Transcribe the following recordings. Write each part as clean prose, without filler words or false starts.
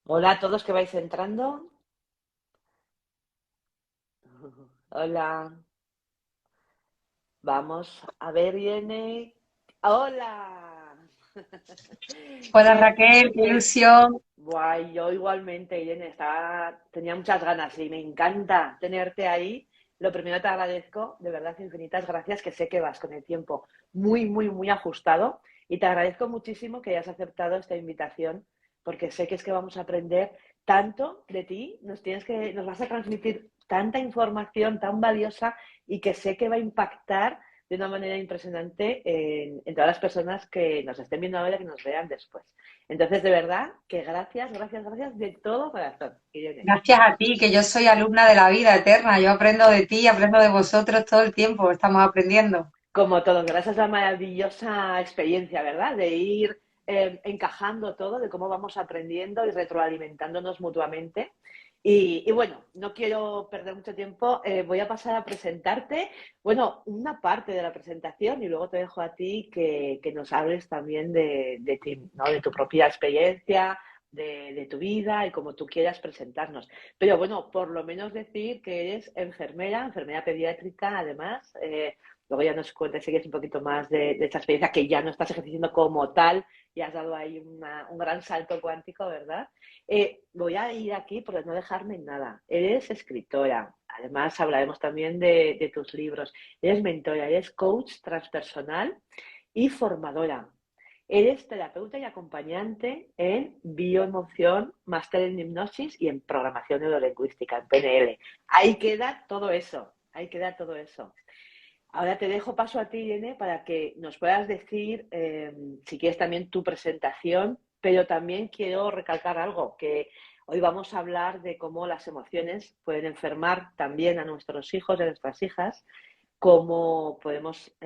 Hola a todos que vais entrando. Hola, vamos a ver, viene. ¡Hola! Hola ¿Qué, Raquel, qué qué? ilusión. Guay, yo igualmente, Irene, tenía muchas ganas y me encanta tenerte ahí. Lo primero te agradezco, de verdad, infinitas gracias, que sé que vas con el tiempo muy, muy, muy ajustado y te agradezco muchísimo que hayas aceptado esta invitación porque sé que es que vamos a aprender tanto de ti, nos vas a transmitir tanta información tan valiosa y que sé que va a impactar de una manera impresionante en todas las personas que nos estén viendo ahora y que nos vean después. Entonces, de verdad, que gracias, gracias, gracias de todo corazón, Irene. Gracias a ti, que yo soy alumna de la vida eterna. Yo aprendo de ti, aprendo de vosotros todo el tiempo. Estamos aprendiendo. Como todos, gracias a la maravillosa experiencia, ¿verdad? De ir encajando todo, de cómo vamos aprendiendo y retroalimentándonos mutuamente. Y bueno, no quiero perder mucho tiempo, voy a pasar a presentarte, bueno, una parte de la presentación y luego te dejo a ti que nos hables también de ti, ¿no? De tu propia experiencia, de tu vida y como tú quieras presentarnos. Pero bueno, por lo menos decir que eres enfermera, enfermera pediátrica, además. Luego ya nos cuentes, si quieres, un poquito más de esta experiencia que ya no estás ejerciendo como tal y has dado ahí un gran salto cuántico, ¿verdad? Voy a ir aquí por no dejarme en nada. Eres escritora, además hablaremos también de tus libros. Eres mentora, eres coach transpersonal y formadora. Eres terapeuta y acompañante en bioemoción, máster en hipnosis y en programación neurolingüística, en PNL. Ahí queda todo eso, ahí queda todo eso. Ahora te dejo paso a ti, Irene, para que nos puedas decir, si quieres, también tu presentación, pero también quiero recalcar algo, que hoy vamos a hablar de cómo las emociones pueden enfermar también a nuestros hijos y a nuestras hijas, cómo podemos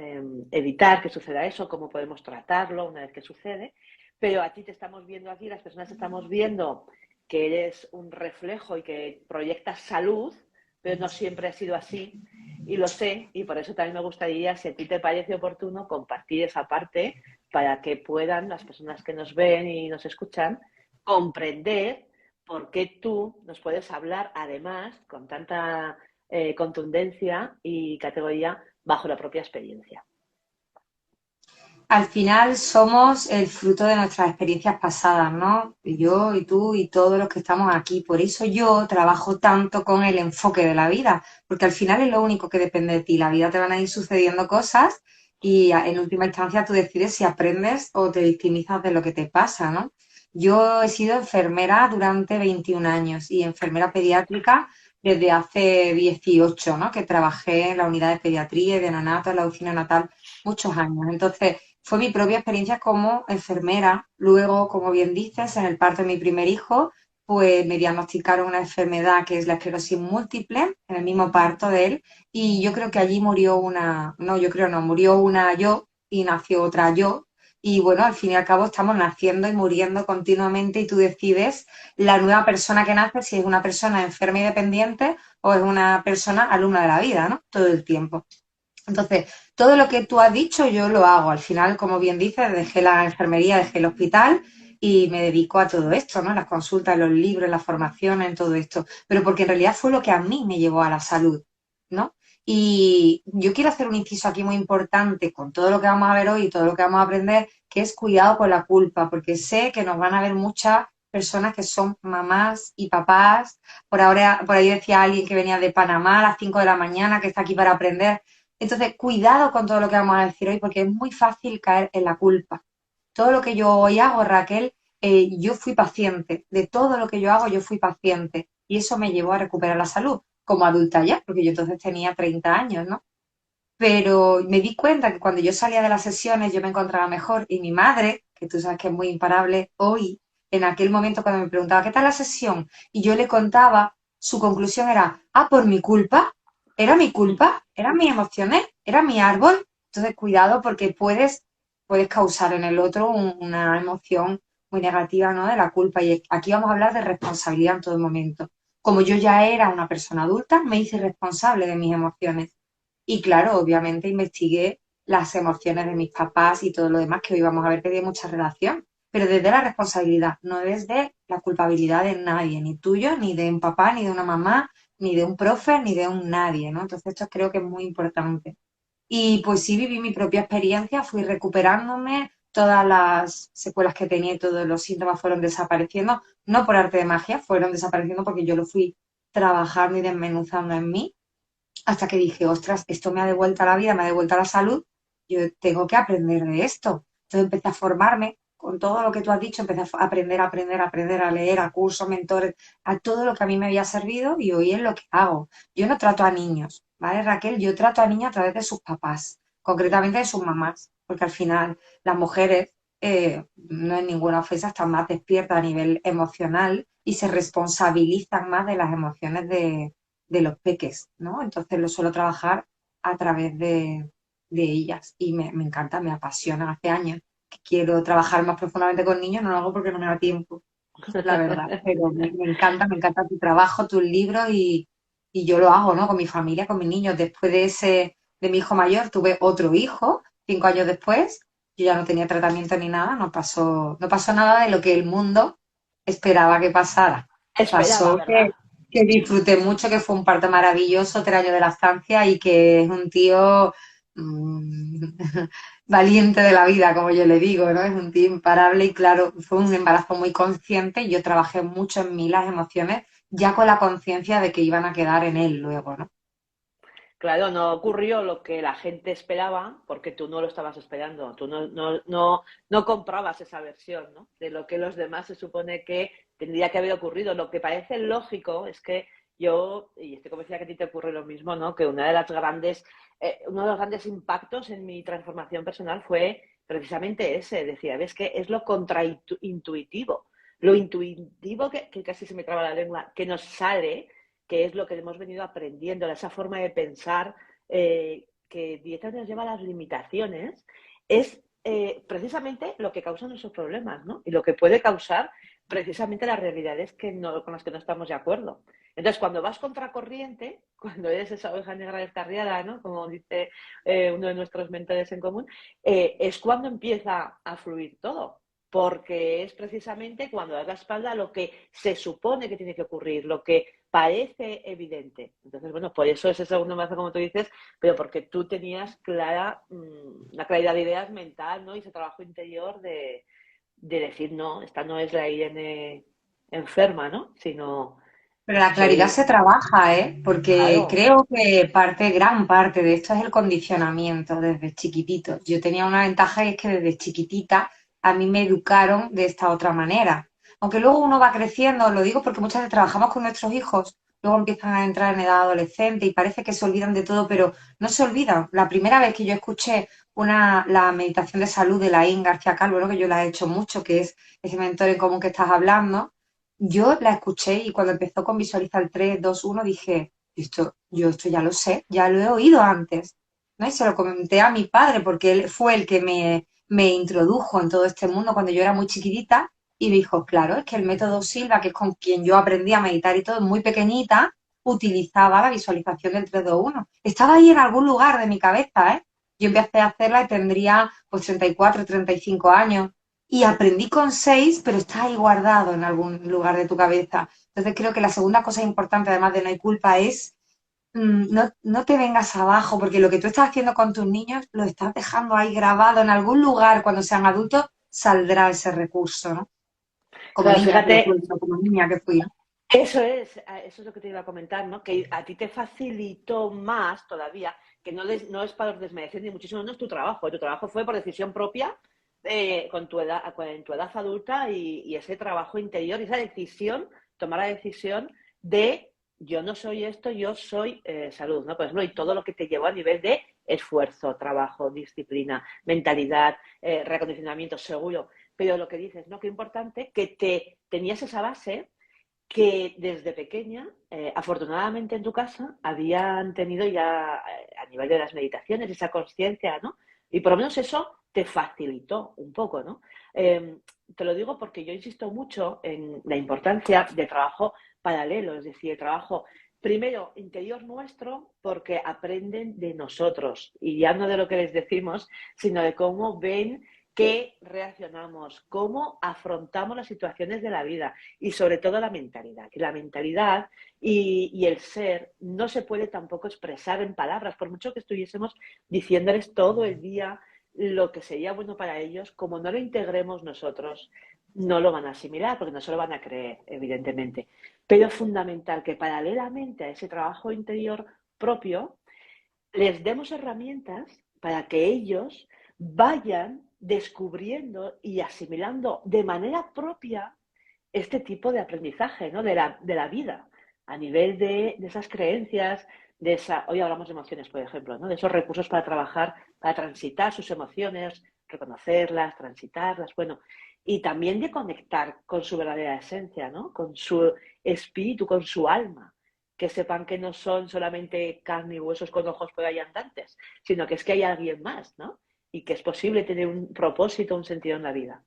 evitar que suceda eso, cómo podemos tratarlo una vez que sucede, pero a ti te estamos viendo aquí, las personas te estamos viendo que eres un reflejo y que proyectas salud, pero no siempre ha sido así y lo sé, y por eso también me gustaría, si a ti te parece oportuno, compartir esa parte para que puedan las personas que nos ven y nos escuchan comprender por qué tú nos puedes hablar, además, con tanta contundencia y categoría bajo la propia experiencia. Al final somos el fruto de nuestras experiencias pasadas, ¿no? Y yo y tú y todos los que estamos aquí. Por eso yo trabajo tanto con el enfoque de la vida, porque al final es lo único que depende de ti. La vida te van a ir sucediendo cosas y en última instancia tú decides si aprendes o te victimizas de lo que te pasa, ¿no? Yo he sido enfermera durante 21 años y enfermera pediátrica desde hace 18, ¿no? Que trabajé en la unidad de pediatría y de neonatos, en la UCI natal, muchos años. Entonces, fue mi propia experiencia como enfermera. Luego, como bien dices, en el parto de mi primer hijo, pues me diagnosticaron una enfermedad que es la esclerosis múltiple, en el mismo parto de él, y yo creo que allí murió una, no, yo creo no, murió una yo y nació otra yo. Y bueno, al fin y al cabo estamos naciendo y muriendo continuamente y tú decides la nueva persona que nace, si es una persona enferma y dependiente o es una persona alumna de la vida, ¿no? Todo el tiempo. Entonces, todo lo que tú has dicho yo lo hago. Al final, como bien dices, dejé la enfermería, dejé el hospital y me dedico a todo esto, ¿no? Las consultas, los libros, las formaciones, todo esto. Pero porque en realidad fue lo que a mí me llevó a la salud, ¿no? Y yo quiero hacer un inciso aquí muy importante con todo lo que vamos a ver hoy y todo lo que vamos a aprender, que es cuidado con la culpa, porque sé que nos van a ver muchas personas que son mamás y papás. Por ahora, por ahí decía alguien que venía de Panamá a las 5 de la mañana, que está aquí para aprender. Entonces, cuidado con todo lo que vamos a decir hoy, porque es muy fácil caer en la culpa. Todo lo que yo hoy hago, Raquel, yo fui paciente. De todo lo que yo hago, yo fui paciente. Y eso me llevó a recuperar la salud como adulta ya, porque yo entonces tenía 30 años, ¿no? Pero me di cuenta que cuando yo salía de las sesiones yo me encontraba mejor y mi madre, que tú sabes que es muy imparable, hoy, en aquel momento cuando me preguntaba, ¿qué tal la sesión? Y yo le contaba, su conclusión era, ah, por mi culpa, eran mis emociones, era mi árbol. Entonces, cuidado porque puedes causar en el otro una emoción muy negativa, ¿no? De la culpa. Y aquí vamos a hablar de responsabilidad en todo momento. Como yo ya era una persona adulta, me hice responsable de mis emociones y claro, obviamente investigué las emociones de mis papás y todo lo demás que hoy vamos a ver que tiene mucha relación. pero desde la responsabilidad, no desde la culpabilidad de nadie, ni tuyo, ni de un papá, ni de una mamá, ni de un profe, ni de un nadie, ¿no? Entonces esto creo que es muy importante. Y pues sí viví mi propia experiencia, fui recuperándome, todas las secuelas que tenía y todos los síntomas fueron desapareciendo, no por arte de magia, fueron desapareciendo porque yo lo fui trabajando y desmenuzando en mí, hasta que dije, ostras, esto me ha devuelto la vida, me ha devuelto la salud, yo tengo que aprender de esto. Entonces empecé a formarme con todo lo que tú has dicho, empecé a aprender, a leer, a cursos, mentores, a todo lo que a mí me había servido y hoy es lo que hago. Yo no trato a niños, ¿vale, Raquel? Yo trato a niños a través de sus papás, concretamente de sus mamás, porque al final las mujeres, no es ninguna ofensa, están más despiertas a nivel emocional y se responsabilizan más de las emociones de los peques, ¿no? Entonces lo suelo trabajar a través de ellas y me encanta, me apasiona. Hace años que quiero trabajar más profundamente con niños, no lo hago porque no me da tiempo, la verdad, pero me encanta tu trabajo, tus libros y yo lo hago, ¿no? Con mi familia, con mis niños. Después de mi hijo mayor, tuve otro hijo, 5 años después, yo ya no tenía tratamiento ni nada, no pasó nada de lo que el mundo esperaba que pasara. Esperaba, Pasó ¿verdad? que disfruté mucho, que fue un parto maravilloso, 3 años de lactancia y que es un tío mm, valiente de la vida, como yo le digo, ¿no? Es un tío imparable y claro, fue un embarazo muy consciente y yo trabajé mucho en mí las emociones, ya con la conciencia de que iban a quedar en él luego, ¿no? Claro, no ocurrió lo que la gente esperaba porque tú no lo estabas esperando, tú no comprabas esa versión, ¿no? De lo que los demás se supone que tendría que haber ocurrido. Lo que parece lógico es que yo, y estoy convencida que a ti te ocurre lo mismo, ¿no? Que uno de los grandes impactos en mi transformación personal fue precisamente ese, decía, ves que es lo contraintuitivo, lo intuitivo que casi se me traba la lengua, que nos sale, que es lo que hemos venido aprendiendo, esa forma de pensar que directamente nos lleva a las limitaciones, es precisamente lo que causa nuestros problemas, ¿no? Y lo que puede causar precisamente las realidades con las que no estamos de acuerdo. Entonces, cuando vas contracorriente, cuando eres esa oveja negra descarriada, ¿no? Como dice uno de nuestros mentores en común, es cuando empieza a fluir todo, porque es precisamente cuando das la espalda a lo que se supone que tiene que ocurrir, lo que parece evidente. Entonces, bueno, por eso ese segundo embarazo, como tú dices, pero porque tú tenías una claridad de ideas mental, ¿no? Y ese trabajo interior de decir, no, esta no es la Irene enferma, ¿no? Sino Pero la claridad soy, se trabaja, ¿eh? Porque claro, creo que gran parte de esto es el condicionamiento desde chiquitito. Yo tenía una ventaja y es que desde chiquitita a mí me educaron de esta otra manera. Aunque luego uno va creciendo, lo digo porque muchas veces trabajamos con nuestros hijos, luego empiezan a entrar en edad adolescente y parece que se olvidan de todo, pero no se olvidan. La primera vez que yo escuché la meditación de salud de Laín García Calvo, ¿no? Que yo la he hecho mucho, que es ese mentor en común que estás hablando, yo la escuché y cuando empezó con Visualizar el 3, 2, 1 dije, yo esto ya lo sé, ya lo he oído antes, ¿no? Y se lo comenté a mi padre porque él fue el que me introdujo en todo este mundo cuando yo era muy chiquitita y me dijo, claro, es que el método Silva, que es con quien yo aprendí a meditar y todo, muy pequeñita, utilizaba la visualización del 3, 2, 1. Estaba ahí en algún lugar de mi cabeza, ¿eh? Yo empecé a hacerla y tendría pues 34, 35 años y aprendí con 6, pero está ahí guardado en algún lugar de tu cabeza. Entonces creo que la segunda cosa importante, además de no hay culpa, es no te vengas abajo, porque lo que tú estás haciendo con tus niños lo estás dejando ahí grabado en algún lugar. Cuando sean adultos saldrá ese recurso, ¿no? Como claro, niña que fíjate, fui, no como niña que fui, ¿no? eso es lo que te iba a comentar, ¿no? Que a ti te facilitó más todavía, que no es para desmerecer ni muchísimo, no es tu trabajo fue por decisión propia, con tu edad, en tu edad adulta y ese trabajo interior, y esa decisión, tomar la decisión de yo no soy esto, yo soy salud, ¿no? Por ejemplo, y todo lo que te llevó a nivel de esfuerzo, trabajo, disciplina, mentalidad, reacondicionamiento, seguro. Pero lo que dices, ¿no? Qué importante que tenías esa base que desde pequeña, afortunadamente en tu casa, habían tenido ya a nivel de las meditaciones esa conciencia, ¿no? Y por lo menos eso te facilitó un poco, ¿no? Te lo digo porque yo insisto mucho en la importancia del trabajo paralelo, es decir, el trabajo primero interior nuestro, porque aprenden de nosotros, y ya no de lo que les decimos, sino de cómo ven qué reaccionamos, cómo afrontamos las situaciones de la vida y sobre todo la mentalidad. Que la mentalidad y el ser no se puede tampoco expresar en palabras, por mucho que estuviésemos diciéndoles todo el día lo que sería bueno para ellos, como no lo integremos nosotros, no lo van a asimilar porque no se lo van a creer, evidentemente. Pero es fundamental que paralelamente a ese trabajo interior propio, les demos herramientas para que ellos vayan descubriendo y asimilando de manera propia este tipo de aprendizaje, ¿no? De la vida, a nivel de esas creencias, hoy hablamos de emociones, por ejemplo, ¿no? De esos recursos para trabajar, para transitar sus emociones, reconocerlas, transitarlas, bueno, y también de conectar con su verdadera esencia, ¿no? Con su espíritu, con su alma, que sepan que no son solamente carne y huesos con ojos por ahí andantes, sino que es que hay alguien más, ¿no? Y que es posible tener un propósito, un sentido en la vida.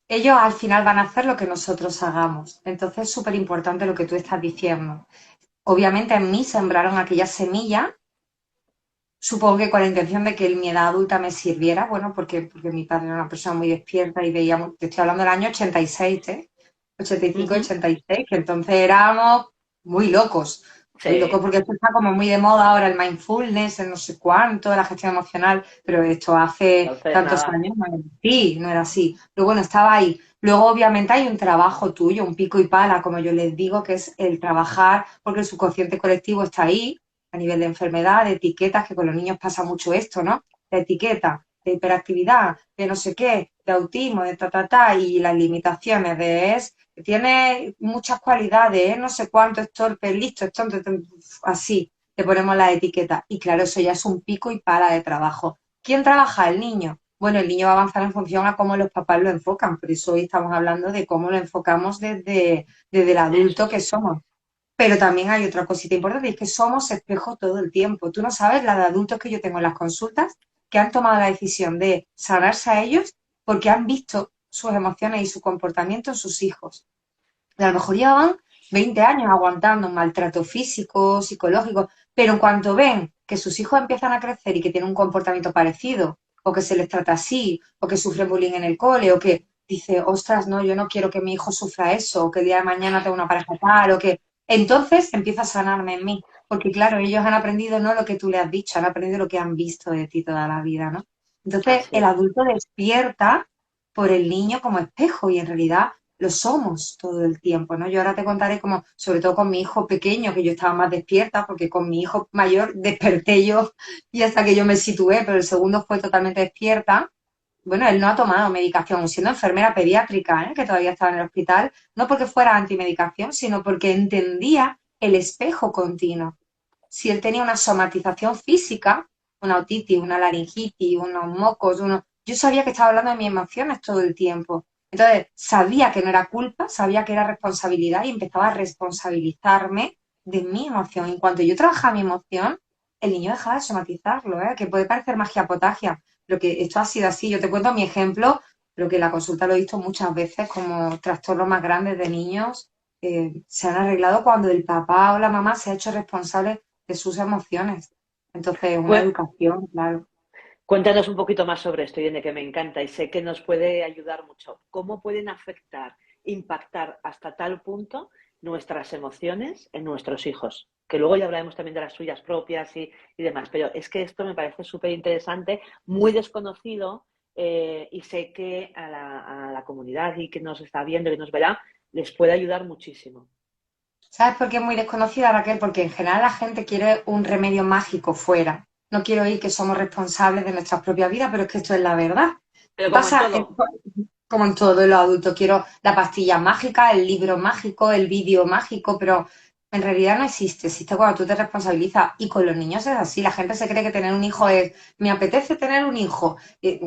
Ellos al final van a hacer lo que nosotros hagamos. Entonces es súper importante lo que tú estás diciendo. Obviamente en mí sembraron aquella semilla, supongo que con la intención de que en mi edad adulta me sirviera, bueno, porque mi padre era una persona muy despierta y veíamos, te estoy hablando del año 86, ¿eh? 85, Uh-huh. 86, que entonces éramos muy locos, muy locos, Sí, porque esto está como muy de moda ahora, el mindfulness, el no sé cuánto, la gestión emocional, pero esto hace entonces tantos nada. años no era así, no era así. Pero bueno, estaba ahí. Luego, obviamente, hay un trabajo tuyo, un pico y pala, como yo les digo, que es el trabajar, porque el subconsciente colectivo está ahí, a nivel de enfermedad, de etiquetas, que con los niños pasa mucho esto, ¿no? De etiqueta, de hiperactividad, de no sé qué, de autismo, de ta, y las limitaciones de que tiene muchas cualidades, no sé cuánto, es torpe, es listo, es tonto, así, te ponemos la etiqueta. Y claro, eso ya es un pico y pala de trabajo. ¿Quién trabaja? El niño. Bueno, el niño va a avanzar en función a cómo los papás lo enfocan, por eso hoy estamos hablando de cómo lo enfocamos desde el Eso adulto que es. somos. Pero también hay otra cosita importante, y es que somos espejo todo el tiempo. Tú no sabes la de adultos que yo tengo en las consultas que han tomado la decisión de sanarse a ellos porque han visto sus emociones y su comportamiento en sus hijos. Y a lo mejor llevan 20 años aguantando un maltrato físico, psicológico, pero en cuanto ven que sus hijos empiezan a crecer y que tienen un comportamiento parecido, o que se les trata así, o que sufren bullying en el cole, o que dice, ostras, no, yo no quiero que mi hijo sufra eso, o que el día de mañana tenga una pareja tal, o que... Entonces empieza a sanarme en mí, porque claro, ellos han aprendido no lo que tú le has dicho, han aprendido lo que han visto de ti toda la vida, ¿no? Entonces Así el es. adulto despierta por el niño como espejo y en realidad lo somos todo el tiempo, ¿no? Yo ahora te contaré como, sobre todo con mi hijo pequeño, que yo estaba más despierta, porque con mi hijo mayor desperté yo y hasta que yo me situé, pero el segundo fue totalmente despierta. Bueno, él no ha tomado medicación, siendo enfermera pediátrica, ¿eh? Que todavía estaba en el hospital, no porque fuera antimedicación, sino porque entendía el espejo continuo. Si él tenía una somatización física, una otitis, una laringitis, unos mocos, yo sabía que estaba hablando de mis emociones todo el tiempo. Entonces, sabía que no era culpa, sabía que era responsabilidad y empezaba a responsabilizarme de mi emoción. En cuanto yo trabajaba mi emoción, el niño dejaba de somatizarlo, ¿eh? Que puede parecer magia potagia, pero que esto ha sido así. Yo te cuento mi ejemplo, pero que la consulta lo he visto muchas veces como trastornos más grandes de niños se han arreglado cuando el papá o la mamá se ha hecho responsable de sus emociones. Entonces, una educación, claro. Cuéntanos un poquito más sobre esto, Irene, que me encanta y sé que nos puede ayudar mucho. ¿Cómo pueden afectar, impactar hasta tal punto nuestras emociones en nuestros hijos? Que luego ya hablaremos también de las suyas propias y demás, pero es que esto me parece súper interesante, muy desconocido y sé que a la comunidad y que nos está viendo y que nos verá, les puede ayudar muchísimo. ¿Sabes por qué es muy desconocida, Raquel? Porque en general la gente quiere un remedio mágico fuera. No quiero oír que somos responsables de nuestras propias vidas, pero es que esto es la verdad. Pero como en Pasa todo, como en todo en lo adulto. Quiero la pastilla mágica, el libro mágico, el vídeo mágico, pero en realidad no existe. Existe cuando tú te responsabilizas. Y con los niños es así. La gente se cree que tener un hijo es, me apetece tener un hijo,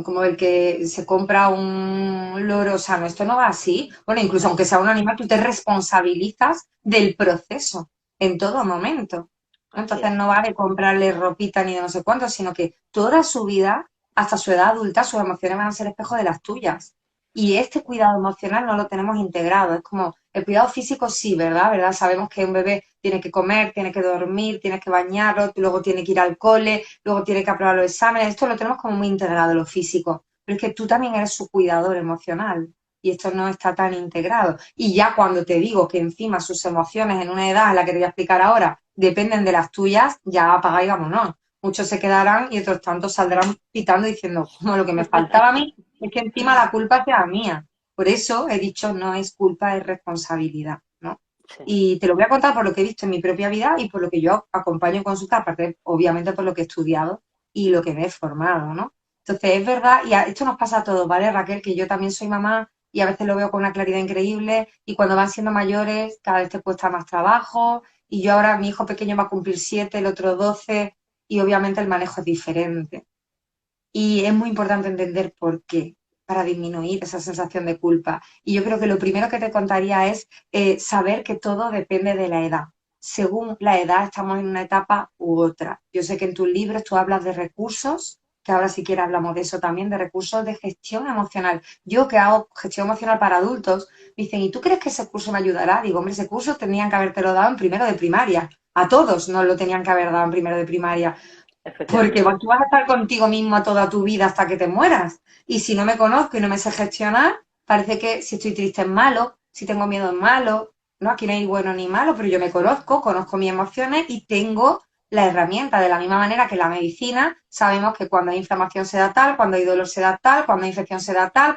como el que se compra un loro sano. Esto no va así. Bueno, incluso aunque sea un animal, tú te responsabilizas del proceso en todo momento. así Entonces es. no vale comprarle ropita ni de no sé cuánto, sino que toda su vida hasta su edad adulta, sus emociones van a ser espejo de las tuyas. Y este cuidado emocional no lo tenemos integrado. Es como el cuidado físico, sí, ¿verdad? ¿Verdad? Sabemos que un bebé tiene que comer, tiene que dormir, tiene que bañarlo, luego tiene que ir al cole, luego tiene que aprobar los exámenes. Esto lo tenemos como muy integrado, lo físico. pero es que tú también eres su cuidador emocional y esto no está tan integrado. Y ya cuando te digo que encima sus emociones en una edad en la que te voy a explicar ahora dependen de las tuyas, ya apaga y vámonos. Muchos se quedarán y otros tantos saldrán pitando diciendo, como lo que me faltaba a mí es que encima la culpa sea mía. Por eso he dicho, no es culpa, es responsabilidad, ¿no? Sí. Y te lo voy a contar por lo que he visto en mi propia vida y por lo que yo acompaño en consulta, aparte, obviamente, por lo que he estudiado y lo que me he formado, ¿no? Entonces, es verdad, y esto nos pasa a todos, ¿vale, Raquel? Que yo también soy mamá y a veces lo veo con una claridad increíble y cuando van siendo mayores cada vez te cuesta más trabajo y yo ahora, mi hijo pequeño va a cumplir 7, el otro 12 y obviamente el manejo es diferente. Y es muy importante entender por qué, para disminuir esa sensación de culpa. Y yo creo que lo primero que te contaría es saber que todo depende de la edad. Según la edad estamos en una etapa u otra. Yo sé que en tus libros tú hablas de recursos, que ahora si quieres hablamos de eso también, de recursos de gestión emocional. Yo que hago gestión emocional para adultos, me dicen, ¿y tú crees que ese curso me ayudará? Digo, hombre, ese curso tenían que habértelo dado en primero de primaria. A todos nos lo tenían que haber dado en primero de primaria. Porque Efectivamente. tú vas a estar contigo mismo toda tu vida hasta que te mueras. Y si no me conozco y no me sé gestionar, parece que si estoy triste es malo, si tengo miedo es malo. No, aquí no hay bueno ni malo, pero yo me conozco, conozco mis emociones y tengo la herramienta. De la misma manera que la medicina, sabemos que cuando hay inflamación se da tal, cuando hay dolor se da tal, cuando hay infección se da tal,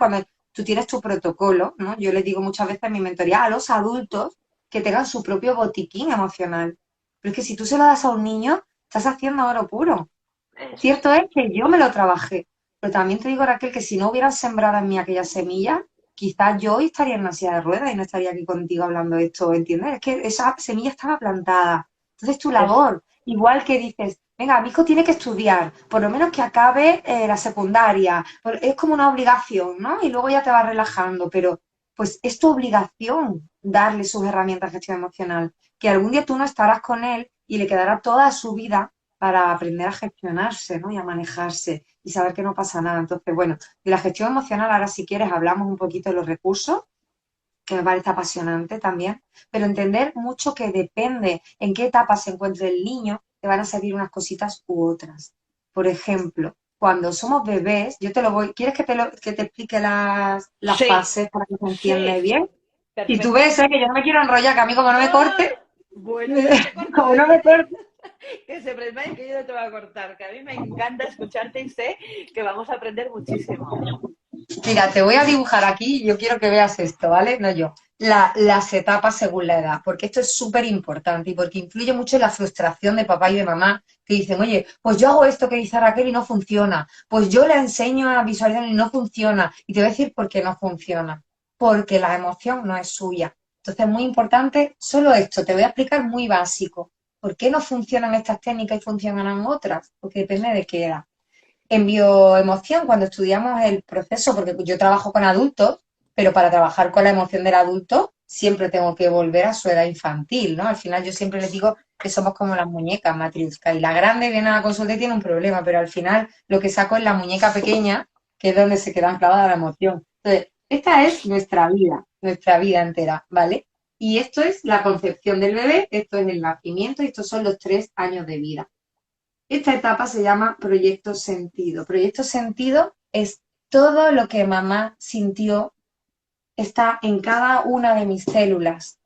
tú tienes tu protocolo, ¿no? Yo les digo muchas veces en mi mentoría a los adultos que tengan su propio botiquín emocional. Pero es que si tú se lo das a un niño, estás haciendo oro puro. Eso es. Cierto es que yo me lo trabajé, pero también te digo, Raquel, que si no hubieran sembrado en mí aquella semilla, quizás yo hoy estaría en una silla de ruedas y no estaría aquí contigo hablando de esto, ¿entiendes? Es que esa semilla estaba plantada. Entonces tu Es, labor, igual que dices, venga, mi hijo tiene que estudiar, por lo menos que acabe la secundaria, es como una obligación, ¿no? Y luego ya te vas relajando, pero pues es tu obligación darle sus herramientas de gestión emocional, que algún día tú no estarás con él y le quedará toda su vida para aprender a gestionarse, ¿no? Y a manejarse y saber que no pasa nada. Entonces, bueno, de la gestión emocional, ahora si quieres hablamos un poquito de los recursos, que me parece apasionante también, pero entender mucho que depende en qué etapa se encuentre el niño, te van a servir unas cositas u otras. Por ejemplo, cuando somos bebés, yo te lo voy, ¿quieres que te explique las sí, fases para que se entienda sí, bien? Y tú perfecto. ves, que yo no me quiero enrollar, que a mí como no me No, corte, bueno, yo no te corto, como ¿eh? no me corte, Que se preparen que yo no te voy a cortar, que a mí me encanta escucharte y sé que vamos a aprender muchísimo. mira, te voy a dibujar aquí, yo quiero que veas esto, ¿vale? No yo. Las etapas según la edad, porque esto es súper importante y porque influye mucho en la frustración de papá y de mamá que dicen, oye, pues yo hago esto que dice Raquel y no funciona, pues yo le enseño a visualizar y no funciona. Y te voy a decir por qué no funciona, porque la emoción no es suya. Entonces es muy importante, solo esto, te voy a explicar muy básico. ¿Por qué no funcionan estas técnicas y funcionan otras? Porque depende de qué edad. En bioemoción, cuando estudiamos el proceso, porque yo trabajo con adultos, pero para trabajar con la emoción del adulto siempre tengo que volver a su edad infantil, ¿no? Al final yo siempre les digo que somos como las muñecas matriusca y la grande viene a la consulta y tiene un problema, pero al final lo que saco es la muñeca pequeña, que es donde se queda clavada la emoción. Entonces, esta es nuestra vida entera, ¿vale? Y esto es la concepción del bebé, esto es el nacimiento y estos son los 3 años de vida. Esta etapa se llama proyecto sentido. Proyecto sentido es todo lo que mamá sintió, está en cada una de mis células,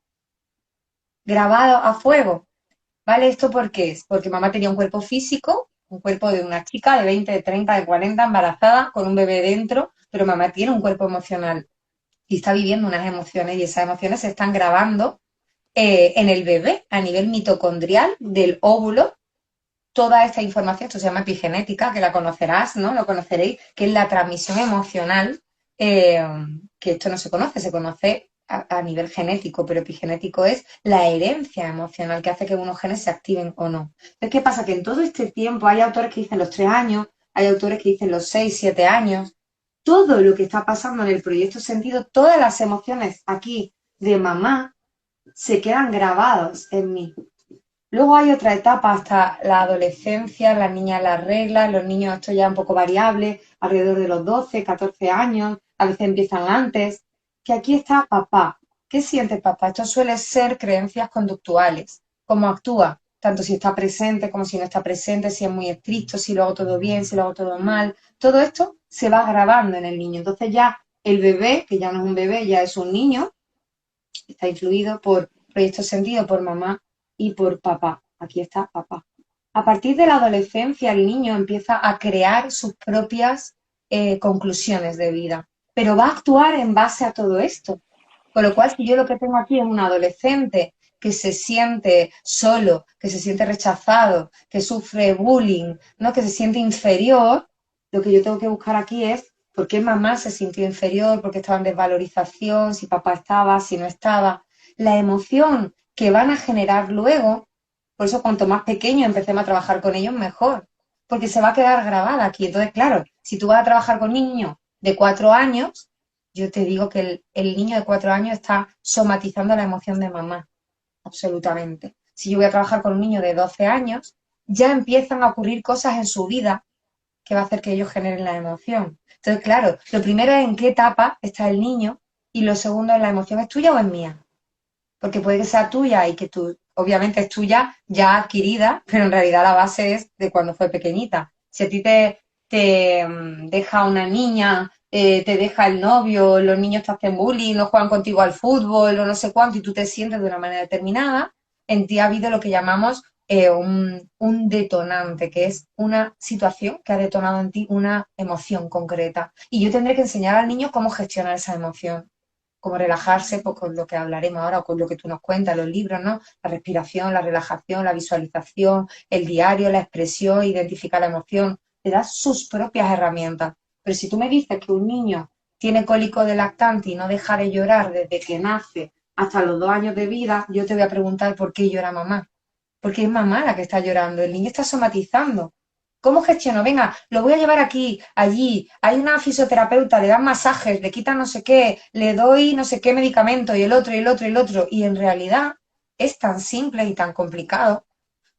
grabado a fuego. ¿Vale? ¿Esto por qué es? Porque mamá tenía un cuerpo físico, un cuerpo de una chica de 20, de 30, de 40, embarazada, con un bebé dentro, pero mamá tiene un cuerpo emocional y está viviendo unas emociones y esas emociones se están grabando en el bebé a nivel mitocondrial del óvulo. Toda esta información, esto se llama epigenética, que la conocerás, ¿no? Lo conoceréis, que es la transmisión emocional, eh, que esto no se conoce a nivel genético, pero epigenético es la herencia emocional que hace que unos genes se activen o no. Entonces, ¿qué pasa? Que en todo este tiempo hay autores que dicen los 3 años, hay autores que dicen los 6, 7 años. Todo lo que está pasando en el proyecto sentido, todas las emociones aquí de mamá se quedan grabadas en mí. Luego hay otra etapa hasta la adolescencia, las niñas las reglas, los niños esto ya es un poco variable, alrededor de los 12, 14 años, a veces empiezan antes, que aquí está papá. ¿Qué siente papá? Esto suele ser creencias conductuales. ¿Cómo actúa? tanto si está presente como si no está presente, si es muy estricto, si lo hago todo bien, si lo hago todo mal. Todo esto se va grabando en el niño. Entonces ya el bebé, que ya no es un bebé, ya es un niño, está influido por proyecto sentido, por mamá y por papá. Aquí está papá. A partir de la adolescencia, el niño empieza a crear sus propias conclusiones de vida, pero va a actuar en base a todo esto. Con lo cual, si yo lo que tengo aquí es un adolescente que se siente solo, que se siente rechazado, que sufre bullying, ¿no? Que se siente inferior, lo que yo tengo que buscar aquí es por qué mamá se sintió inferior, por qué estaba en desvalorización, si papá estaba, si no estaba. La emoción que van a generar luego, por eso cuanto más pequeño empecemos a trabajar con ellos, mejor, porque se va a quedar grabada aquí. Entonces, claro, si tú vas a trabajar con niños de 4 años, yo te digo que el niño de 4 años está somatizando la emoción de mamá, absolutamente. Si yo voy a trabajar con un niño de 12 años, ya empiezan a ocurrir cosas en su vida que va a hacer que ellos generen la emoción. Entonces, claro, lo primero es en qué etapa está el niño y lo segundo es la emoción, ¿es tuya o es mía? Porque puede que sea tuya y que tú, obviamente es tuya ya adquirida, pero en realidad la base es de cuando fue pequeñita. Si a ti te deja una niña, te deja el novio, los niños te hacen bullying, no juegan contigo al fútbol o no sé cuánto y tú te sientes de una manera determinada, en ti ha habido lo que llamamos un detonante, que es una situación que ha detonado en ti una emoción concreta. Y yo tendré que enseñar al niño cómo gestionar esa emoción, cómo relajarse, pues con lo que hablaremos ahora o con lo que tú nos cuentas, los libros, ¿no? La respiración, la relajación, la visualización, el diario, la expresión, identificar la emoción, te das sus propias herramientas. Pero si tú me dices que un niño tiene cólico de lactante y no deja de llorar desde que nace hasta los 2 años de vida, yo te voy a preguntar por qué llora mamá. Porque es mamá la que está llorando, el niño está somatizando. ¿Cómo gestiono? Venga, lo voy a llevar aquí, allí, hay una fisioterapeuta, le dan masajes, le quitan no sé qué, le doy no sé qué medicamento y el otro y el otro y el otro. Y en realidad es tan simple y tan complicado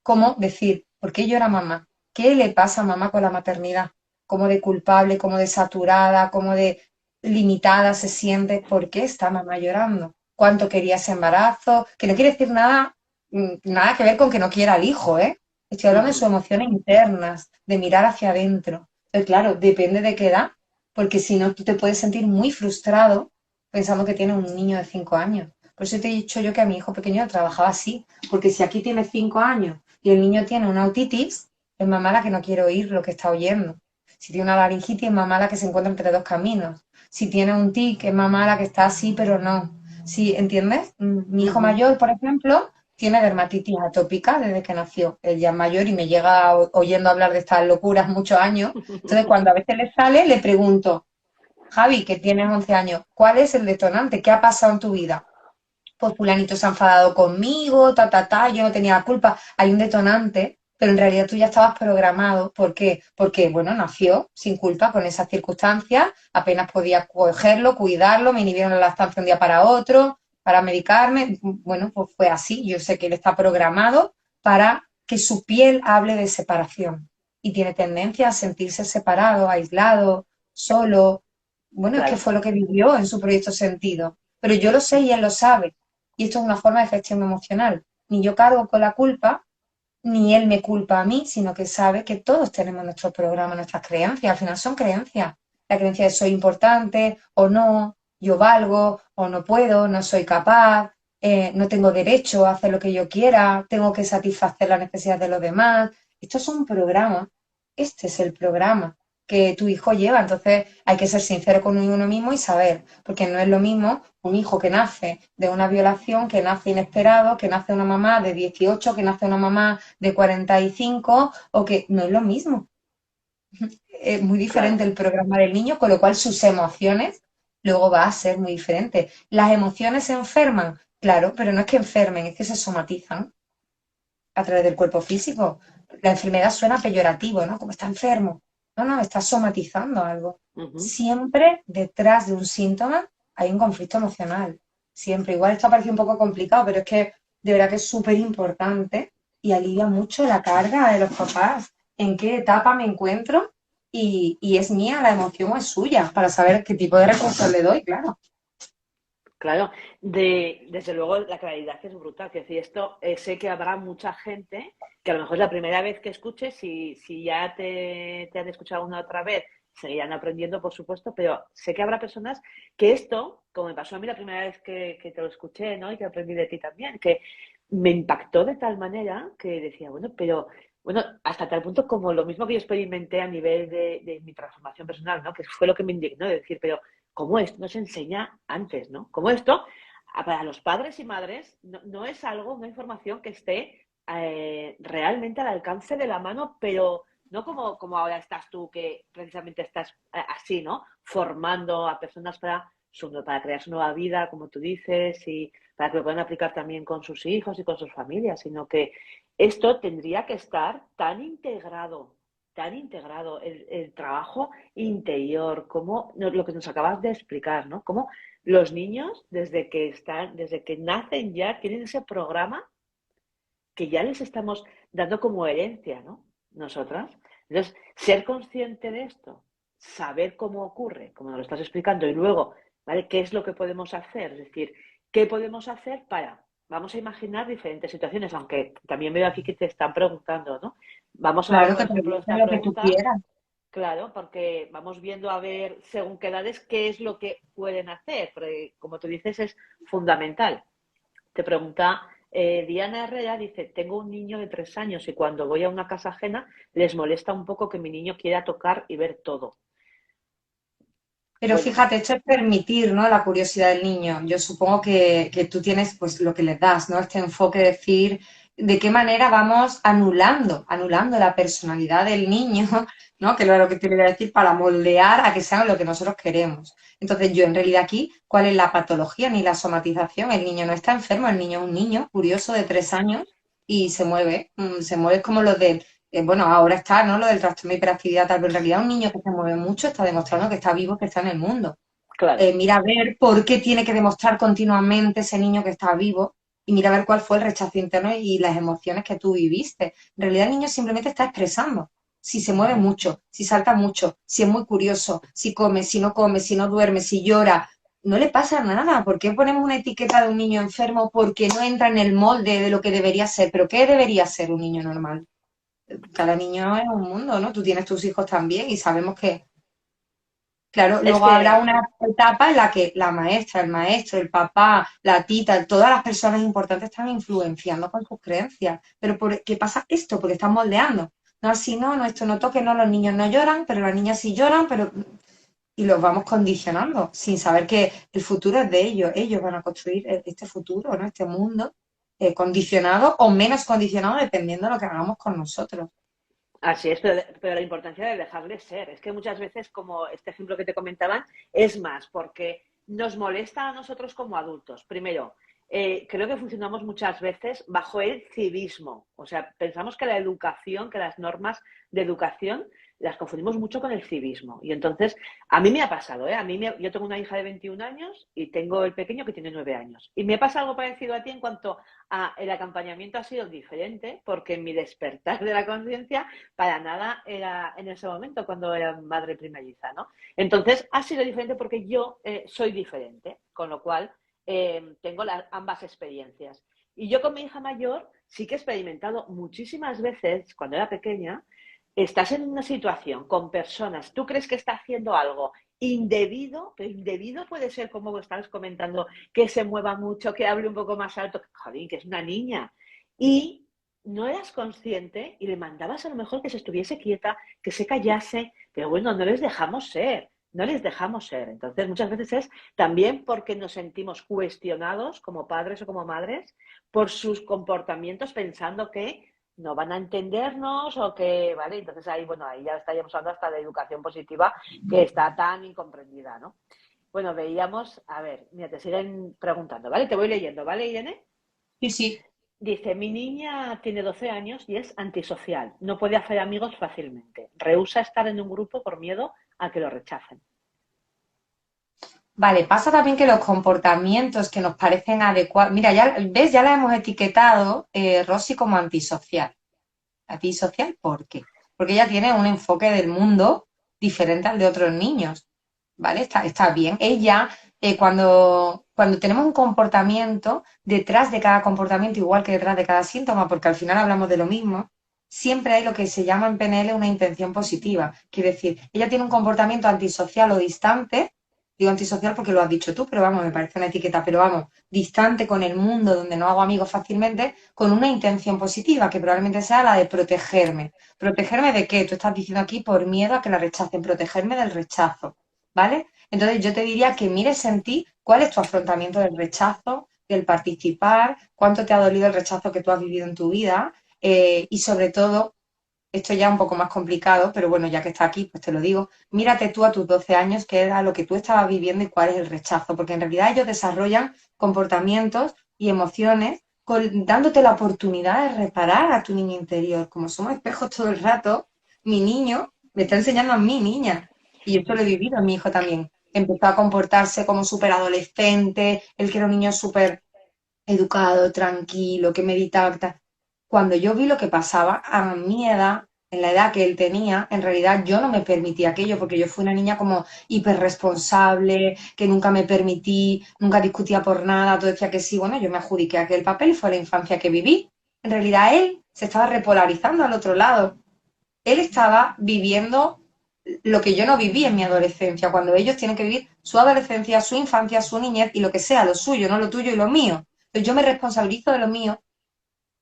como decir, ¿por qué llora mamá? ¿Qué le pasa a mamá con la maternidad? ¿Cómo de culpable, cómo de saturada, cómo de limitada se siente? ¿Por qué está mamá llorando? ¿Cuánto quería ese embarazo? Que no quiere decir nada, nada que ver con que no quiera al hijo, ¿eh? Estoy hablando de sus emociones internas, de mirar hacia adentro. Entonces, claro, depende de qué edad, porque si no, tú te puedes sentir muy frustrado pensando que tienes un niño de 5 años. Por eso te he dicho yo que a mi hijo pequeño trabajaba así, porque si aquí tiene 5 años y el niño tiene una otitis, es más mala que no quiere oír lo que está oyendo. Si tiene una laringitis, es más mala que se encuentra entre dos caminos. Si tiene un tic, es más mala que está así, pero no. Si, ¿entiendes? Mi hijo Ujú. mayor, por ejemplo, tiene dermatitis atópica desde que nació. Él ya es mayor y me llega oyendo hablar de estas locuras muchos años. Entonces, cuando a veces le sale, le pregunto, Javi, que tienes 11 años, ¿cuál es el detonante? ¿Qué ha pasado en tu vida? Pues fulanito se ha enfadado conmigo, yo no tenía la culpa. Hay un detonante, pero en realidad tú ya estabas programado. ¿Por qué? Porque, bueno, nació sin culpa con esas circunstancias, apenas podía cogerlo, cuidarlo, me inhibieron la lactancia un día para otro, para medicarme. Bueno, pues fue así. Yo sé que él está programado para que su piel hable de separación y tiene tendencia a sentirse separado, aislado, solo. Bueno, es que Claro, fue lo que vivió en su proyecto sentido. Pero yo lo sé y él lo sabe. Y esto es una forma de gestión emocional. Ni yo cargo con la culpa, ni él me culpa a mí, sino que sabe que todos tenemos nuestro programa, nuestras creencias. Al final son creencias. La creencia de soy importante o no, yo valgo o no puedo, no soy capaz, no tengo derecho a hacer lo que yo quiera, tengo que satisfacer las necesidades de los demás. Esto es un programa. Este es el programa que tu hijo lleva. Entonces hay que ser sincero con uno mismo y saber, porque no es lo mismo un hijo que nace de una violación, que nace inesperado, que nace una mamá de 18, que nace una mamá de 45, o que no es lo mismo. Es muy diferente claro. el programa del niño, con lo cual sus emociones luego va a ser muy diferente. ¿Las emociones se enferman? Claro, pero no es que enfermen, es que se somatizan a través del cuerpo físico. La enfermedad suena peyorativo, ¿no? Como está enfermo. No, no, está somatizando algo. Ujú. Siempre detrás de un síntoma hay un conflicto emocional. Siempre. Igual esto parece un poco complicado, pero es que de verdad que es súper importante y alivia mucho la carga de los papás. ¿En qué etapa me encuentro? Y es mía la emoción o es suya, para saber qué tipo de recursos le doy, claro. Claro, desde luego la claridad es brutal. Que decir, esto sé que habrá mucha gente que a lo mejor es la primera vez que escuches, si ya te han escuchado una otra vez, seguirán aprendiendo, por supuesto, pero sé que habrá personas que esto, como me pasó a mí la primera vez que te lo escuché, ¿no? Y que aprendí de ti también, que me impactó de tal manera que decía, bueno, pero bueno, hasta tal punto como lo mismo que yo experimenté a nivel de mi transformación personal, ¿no? Que fue lo que me indignó, de decir, pero cómo esto no se enseña antes, ¿no? Como esto, para los padres y madres, no es algo, una información que esté realmente al alcance de la mano, pero no como ahora estás tú, que precisamente estás así, ¿no? Formando a personas para crear su nueva vida, como tú dices, y para que lo puedan aplicar también con sus hijos y con sus familias, sino que esto tendría que estar tan integrado, el trabajo interior, como lo que nos acabas de explicar, ¿no? Como los niños, desde que nacen ya, tienen ese programa que ya les estamos dando como herencia, ¿no? Nosotras. Entonces, ser consciente de esto, saber cómo ocurre, como nos lo estás explicando, y luego, ¿vale? ¿Qué es lo que podemos hacer? Es decir, ¿qué podemos hacer para? Vamos a imaginar diferentes situaciones, aunque también veo aquí que te están preguntando, ¿no? Vamos a ver, Claro por que te ejemplo, dice esta lo que tú pregunta. quieras. Claro, porque vamos viendo a ver, según qué edades, qué es lo que pueden hacer, porque como tú dices, es fundamental. Te pregunta Diana Herrera, dice, tengo un niño de 3 años y cuando voy a una casa ajena les molesta un poco que mi niño quiera tocar y ver todo. Pero Bueno, fíjate, esto es permitir, ¿no? La curiosidad del niño. Yo supongo que tú tienes pues lo que les das, ¿no? Este enfoque de decir de qué manera vamos anulando la personalidad del niño, ¿no? Que es lo que te voy a decir, para moldear a que sean lo que nosotros queremos. Entonces, yo en realidad aquí, ¿cuál es la patología ni la somatización? El niño no está enfermo, el niño es un niño curioso de 3 años y se mueve como los de bueno, ahora está, ¿no? Lo del trastorno de hiperactividad, tal, pero en realidad un niño que se mueve mucho está demostrando que está vivo, que está en el mundo. claro, Mira a ver por qué tiene que demostrar continuamente ese niño que está vivo y mira a ver cuál fue el rechazo interno y las emociones que tú viviste. En realidad el niño simplemente está expresando. Si se mueve mucho, si salta mucho, si es muy curioso, si come, si no duerme, si llora, no le pasa nada. ¿Por qué ponemos una etiqueta de un niño enfermo? Porque no entra en el molde de lo que debería ser. ¿Pero qué debería ser un niño normal? Cada niño es un mundo, ¿no? Tú tienes tus hijos también y sabemos que, claro, es luego habrá que una etapa en la que la maestra, el maestro, el papá, la tita, todas las personas importantes están influenciando con sus creencias. Pero ¿qué pasa esto? Porque están moldeando. No, así no, no, esto no toque, no, los niños no lloran, pero las niñas sí lloran, pero... Y los vamos condicionando sin saber que el futuro es de ellos. Ellos van a construir este futuro, ¿no? Este mundo condicionado o menos condicionado dependiendo de lo que hagamos con nosotros. así es, pero la importancia de dejarles ser. Es que muchas veces, como este ejemplo que te comentaban, es más, porque nos molesta a nosotros como adultos. Primero, creo que funcionamos muchas veces bajo el civismo. O sea, pensamos que la educación, que las normas de educación las confundimos mucho con el civismo. Y entonces, a mí me ha pasado, ¿eh? Yo tengo una hija de 21 años y tengo el pequeño que tiene 9 años. Y me pasa algo parecido a ti en cuanto a el acompañamiento ha sido diferente, porque mi despertar de la conciencia para nada era en ese momento cuando era madre primeriza, ¿no? Entonces ha sido diferente porque yo soy diferente, con lo cual tengo ambas experiencias. Y yo con mi hija mayor sí que he experimentado muchísimas veces, cuando era pequeña, estás en una situación con personas, tú crees que está haciendo algo indebido, pero indebido puede ser como estabas comentando, que se mueva mucho, que hable un poco más alto, joder, que es una niña. Y no eras consciente y le mandabas a lo mejor que se estuviese quieta, que se callase, pero bueno, no les dejamos ser, no les dejamos ser. Entonces, muchas veces es también porque nos sentimos cuestionados como padres o como madres por sus comportamientos pensando que no van a entendernos o que, ¿vale? Entonces ahí, bueno, ahí ya estaríamos hablando hasta de educación positiva que está tan incomprendida, ¿no? Bueno, veíamos, a ver, mira, te siguen preguntando, ¿vale? Te voy leyendo, ¿vale, Irene? Sí, sí. Dice, mi niña tiene 12 años y es antisocial. No puede hacer amigos fácilmente. Rehúsa estar en un grupo por miedo a que lo rechacen. Vale, pasa también que los comportamientos que nos parecen adecuados, mira, ya ves, ya la hemos etiquetado, Rosy, como antisocial. Antisocial, ¿por qué? Porque ella tiene un enfoque del mundo diferente al de otros niños, ¿vale? Está bien. Ella cuando tenemos un comportamiento, detrás de cada comportamiento, igual que detrás de cada síntoma, porque al final hablamos de lo mismo, siempre hay lo que se llama en PNL una intención positiva. Quiere decir, ella tiene un comportamiento antisocial o distante, digo antisocial porque lo has dicho tú, pero vamos, me parece una etiqueta, pero vamos, distante con el mundo, donde no hago amigos fácilmente, con una intención positiva, que probablemente sea la de protegerme. ¿Protegerme de qué? Tú estás diciendo aquí por miedo a que la rechacen, protegerme del rechazo, ¿vale? Entonces yo te diría que mires en ti cuál es tu afrontamiento del rechazo, del participar, cuánto te ha dolido el rechazo que tú has vivido en tu vida y sobre todo, esto ya es un poco más complicado, pero bueno, ya que está aquí, pues te lo digo, mírate tú a tus 12 años qué era lo que tú estabas viviendo y cuál es el rechazo, porque en realidad ellos desarrollan comportamientos y emociones dándote la oportunidad de reparar a tu niño interior. Como somos espejos todo el rato, mi niño me está enseñando a mi niña y esto lo he vivido a mi hijo también. Empezó a comportarse como súper adolescente, él que era un niño súper educado, tranquilo, que meditaba. Cuando yo vi lo que pasaba a mi edad, en la edad que él tenía, en realidad yo no me permití aquello, porque yo fui una niña como hiperresponsable, que nunca me permití, nunca discutía por nada, todo decía que sí, bueno, yo me adjudiqué aquel papel y fue la infancia que viví. En realidad él se estaba repolarizando al otro lado. Él estaba viviendo lo que yo no viví en mi adolescencia, cuando ellos tienen que vivir su adolescencia, su infancia, su niñez y lo que sea, lo suyo, no lo tuyo y lo mío. Entonces yo me responsabilizo de lo mío,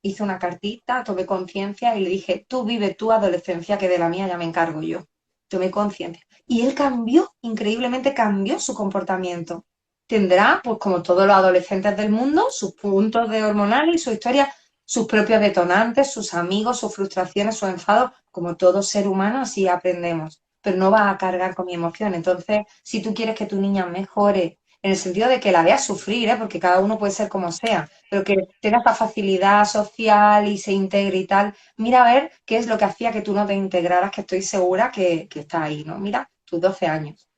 hice una cartita, tomé conciencia y le dije, tú vive tu adolescencia, que de la mía ya me encargo yo. Tomé conciencia. Y él cambió, increíblemente cambió su comportamiento. Tendrá, pues como todos los adolescentes del mundo, sus puntos de hormonal y su historia, sus propios detonantes, sus amigos, sus frustraciones, sus enfados, como todo ser humano, así aprendemos. Pero no va a cargar con mi emoción. Entonces, si tú quieres que tu niña mejore, en el sentido de que la veas sufrir, ¿eh? Porque cada uno puede ser como sea, pero que tenga esta facilidad social y se integre y tal, mira a ver qué es lo que hacía que tú no te integraras, que estoy segura que está ahí, ¿no? Mira, tus 12 años,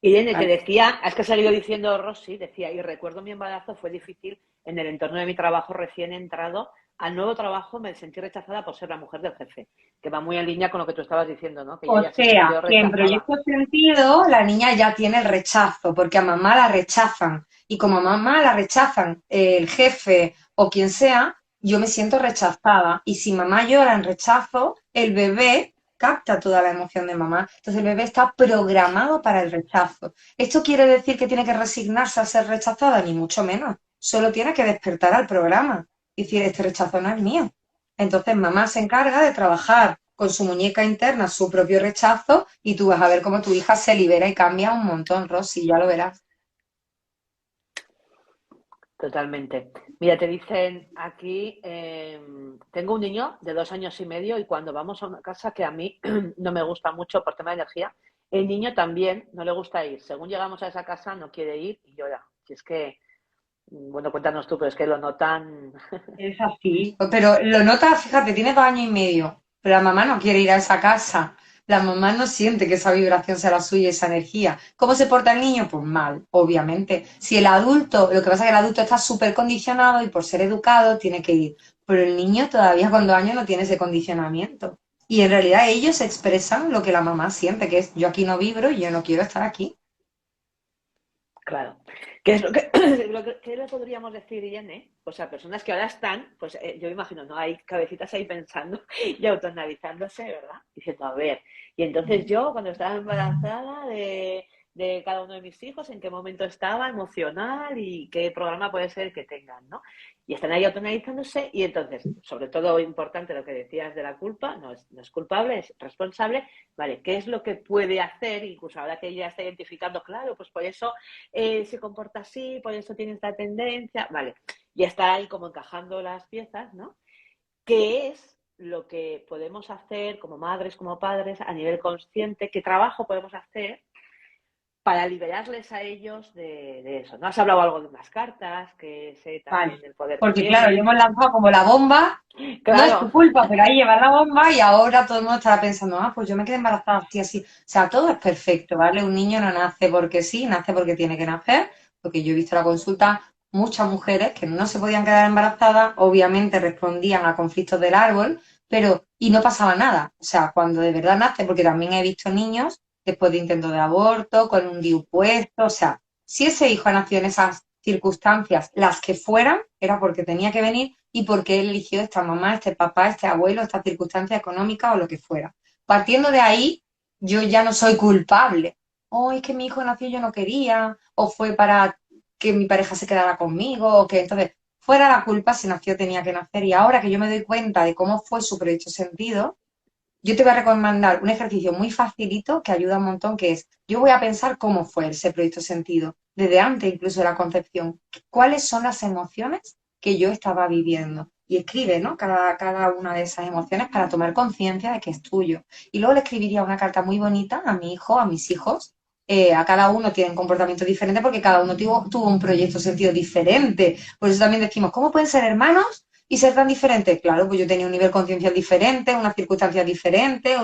Irene, te ¿vale? decía, es que ha salido diciendo Rosy, decía, y recuerdo mi embarazo fue difícil en el entorno de mi trabajo recién entrado. Al nuevo trabajo me sentí rechazada por ser la mujer del jefe, que va muy en línea con lo que tú estabas diciendo, ¿no? Que ella O ya se sea, sintió que en rechazada. proyecto sentido la niña ya tiene el rechazo, porque a mamá la rechazan. Y como a mamá la rechazan el jefe o quien sea, yo me siento rechazada. Y si mamá llora en rechazo, el bebé capta toda la emoción de mamá. Entonces el bebé está programado para el rechazo. ¿Esto quiere decir que tiene que resignarse a ser rechazada? Ni mucho menos. Solo tiene que despertar al programa y decir, este rechazo no es mío. Entonces mamá se encarga de trabajar con su muñeca interna su propio rechazo y tú vas a ver cómo tu hija se libera y cambia un montón, Rosy, ya lo verás. Totalmente. Mira, te dicen aquí, tengo un niño de 2 años y medio y cuando vamos a una casa que a mí no me gusta mucho por tema de energía, el niño también no le gusta ir. Según llegamos a esa casa no quiere ir y llora. Si es que, bueno, cuéntanos tú, pero es que lo notan. Es así. Pero lo notas, fíjate, tiene 2 años y medio, pero la mamá no quiere ir a esa casa. La mamá no siente que esa vibración sea la suya, esa energía. ¿Cómo se porta el niño? Pues mal, obviamente. Si el adulto, lo que pasa es que el adulto está súper condicionado y por ser educado tiene que ir. Pero el niño todavía con 2 años no tiene ese condicionamiento. Y en realidad ellos expresan lo que la mamá siente, que es yo aquí no vibro y yo no quiero estar aquí. Claro. ¿Qué es lo que, qué le podríamos decir, Irene? O sea, personas que ahora están, pues yo me imagino, ¿no? Hay cabecitas ahí pensando y autoanalizándose, ¿verdad? Diciendo, a ver, y entonces yo cuando estaba embarazada de cada uno de mis hijos, en qué momento estaba emocional y qué programa puede ser que tengan, ¿no? Y están ahí autoanalizándose y entonces, sobre todo importante lo que decías de la culpa, no es culpable, es responsable, ¿vale? ¿Qué es lo que puede hacer? Incluso ahora que ella está identificando, claro, pues por eso se comporta así, por eso tiene esta tendencia, vale, y está ahí como encajando las piezas, ¿no? ¿Qué es lo que podemos hacer como madres, como padres, a nivel consciente? ¿Qué trabajo podemos hacer para liberarles a ellos de eso? ¿No has hablado algo de unas cartas, que sé Vale. también el poder que Porque claro, le tienen? hemos lanzado como la bomba, no es tu Claro, culpa, pero ahí llevar la bomba y ahora todo el mundo estará pensando, ah, pues yo me quedé embarazada así, así. O sea, todo es perfecto, ¿vale? Un niño no nace porque sí, nace porque tiene que nacer, porque yo he visto la consulta, muchas mujeres que no se podían quedar embarazadas, obviamente respondían a conflictos del árbol, pero, y no pasaba nada. O sea, cuando de verdad nace, porque también he visto niños después de intentos de aborto, con un DIU puesto, o sea, si ese hijo nació en esas circunstancias, las que fueran, era porque tenía que venir y porque él eligió esta mamá, este papá, este abuelo, esta circunstancia económica o lo que fuera. Partiendo de ahí, yo ya no soy culpable. Oh, es que mi hijo nació y yo no quería, o fue para que mi pareja se quedara conmigo, o que entonces fuera la culpa, si nació tenía que nacer. Y ahora que yo me doy cuenta de cómo fue su proyecto sentido, yo te voy a recomendar un ejercicio muy facilito que ayuda un montón, que es, yo voy a pensar cómo fue ese proyecto sentido, desde antes incluso de la concepción, cuáles son las emociones que yo estaba viviendo. Y escribe, ¿no? Cada una de esas emociones para tomar conciencia de que es tuyo. Y luego le escribiría una carta muy bonita a mi hijo, a mis hijos. A cada uno tienen comportamiento diferente porque cada uno tuvo un proyecto sentido diferente. Por eso también decimos, ¿cómo pueden ser hermanos y ser tan diferente? Claro, pues yo tenía un nivel conciencial diferente, unas circunstancias diferentes,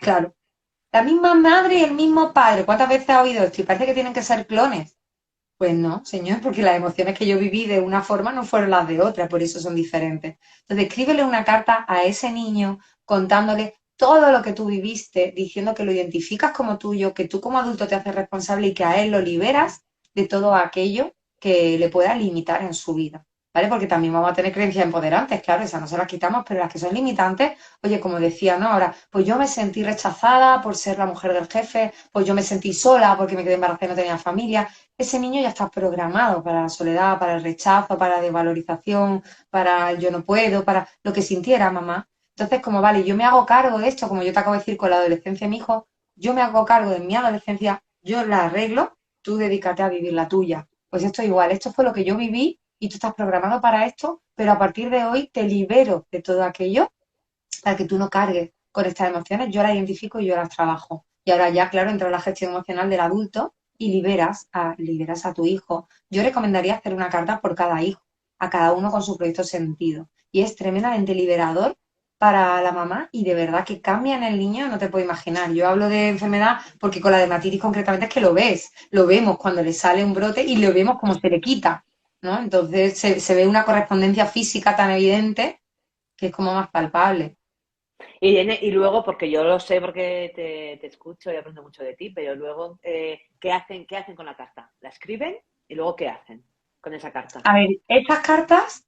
claro. La misma madre y el mismo padre. ¿Cuántas veces ha oído esto? Y parece que tienen que ser clones. Pues no, señor, porque las emociones que yo viví de una forma no fueron las de otra, por eso son diferentes. Entonces, escríbele una carta a ese niño contándole todo lo que tú viviste, diciendo que lo identificas como tuyo, que tú como adulto te haces responsable y que a él lo liberas de todo aquello que le pueda limitar en su vida. ¿Vale? Porque también vamos a tener creencias empoderantes, claro, esas no se las quitamos, pero las que son limitantes, oye, como decía, ¿no? Ahora, pues yo me sentí rechazada por ser la mujer del jefe, pues yo me sentí sola porque me quedé embarazada y no tenía familia. Ese niño ya está programado para la soledad, para el rechazo, para la desvalorización, para el yo no puedo, para lo que sintiera mamá. Entonces, como vale, yo me hago cargo de esto, como yo te acabo de decir con la adolescencia de mi hijo, yo me hago cargo de mi adolescencia, yo la arreglo, tú dedícate a vivir la tuya. Pues esto es igual, esto fue lo que yo viví y tú estás programado para esto, pero a partir de hoy te libero de todo aquello para que tú no cargues con estas emociones. Yo las identifico y yo las trabajo. Y ahora ya, claro, entra la gestión emocional del adulto y liberas a tu hijo. Yo recomendaría hacer una carta por cada hijo, a cada uno con su proyecto sentido. Y es tremendamente liberador para la mamá y de verdad que cambia en el niño, no te puedo imaginar. Yo hablo de enfermedad porque con la dermatitis concretamente es que lo ves, lo vemos cuando le sale un brote y lo vemos como se le quita, ¿no? Entonces se ve una correspondencia física tan evidente que es como más palpable. Y luego, porque yo lo sé porque te escucho y aprendo mucho de ti, pero luego, ¿qué hacen con la carta? ¿La escriben? ¿Y luego qué hacen con esa carta? A ver, estas cartas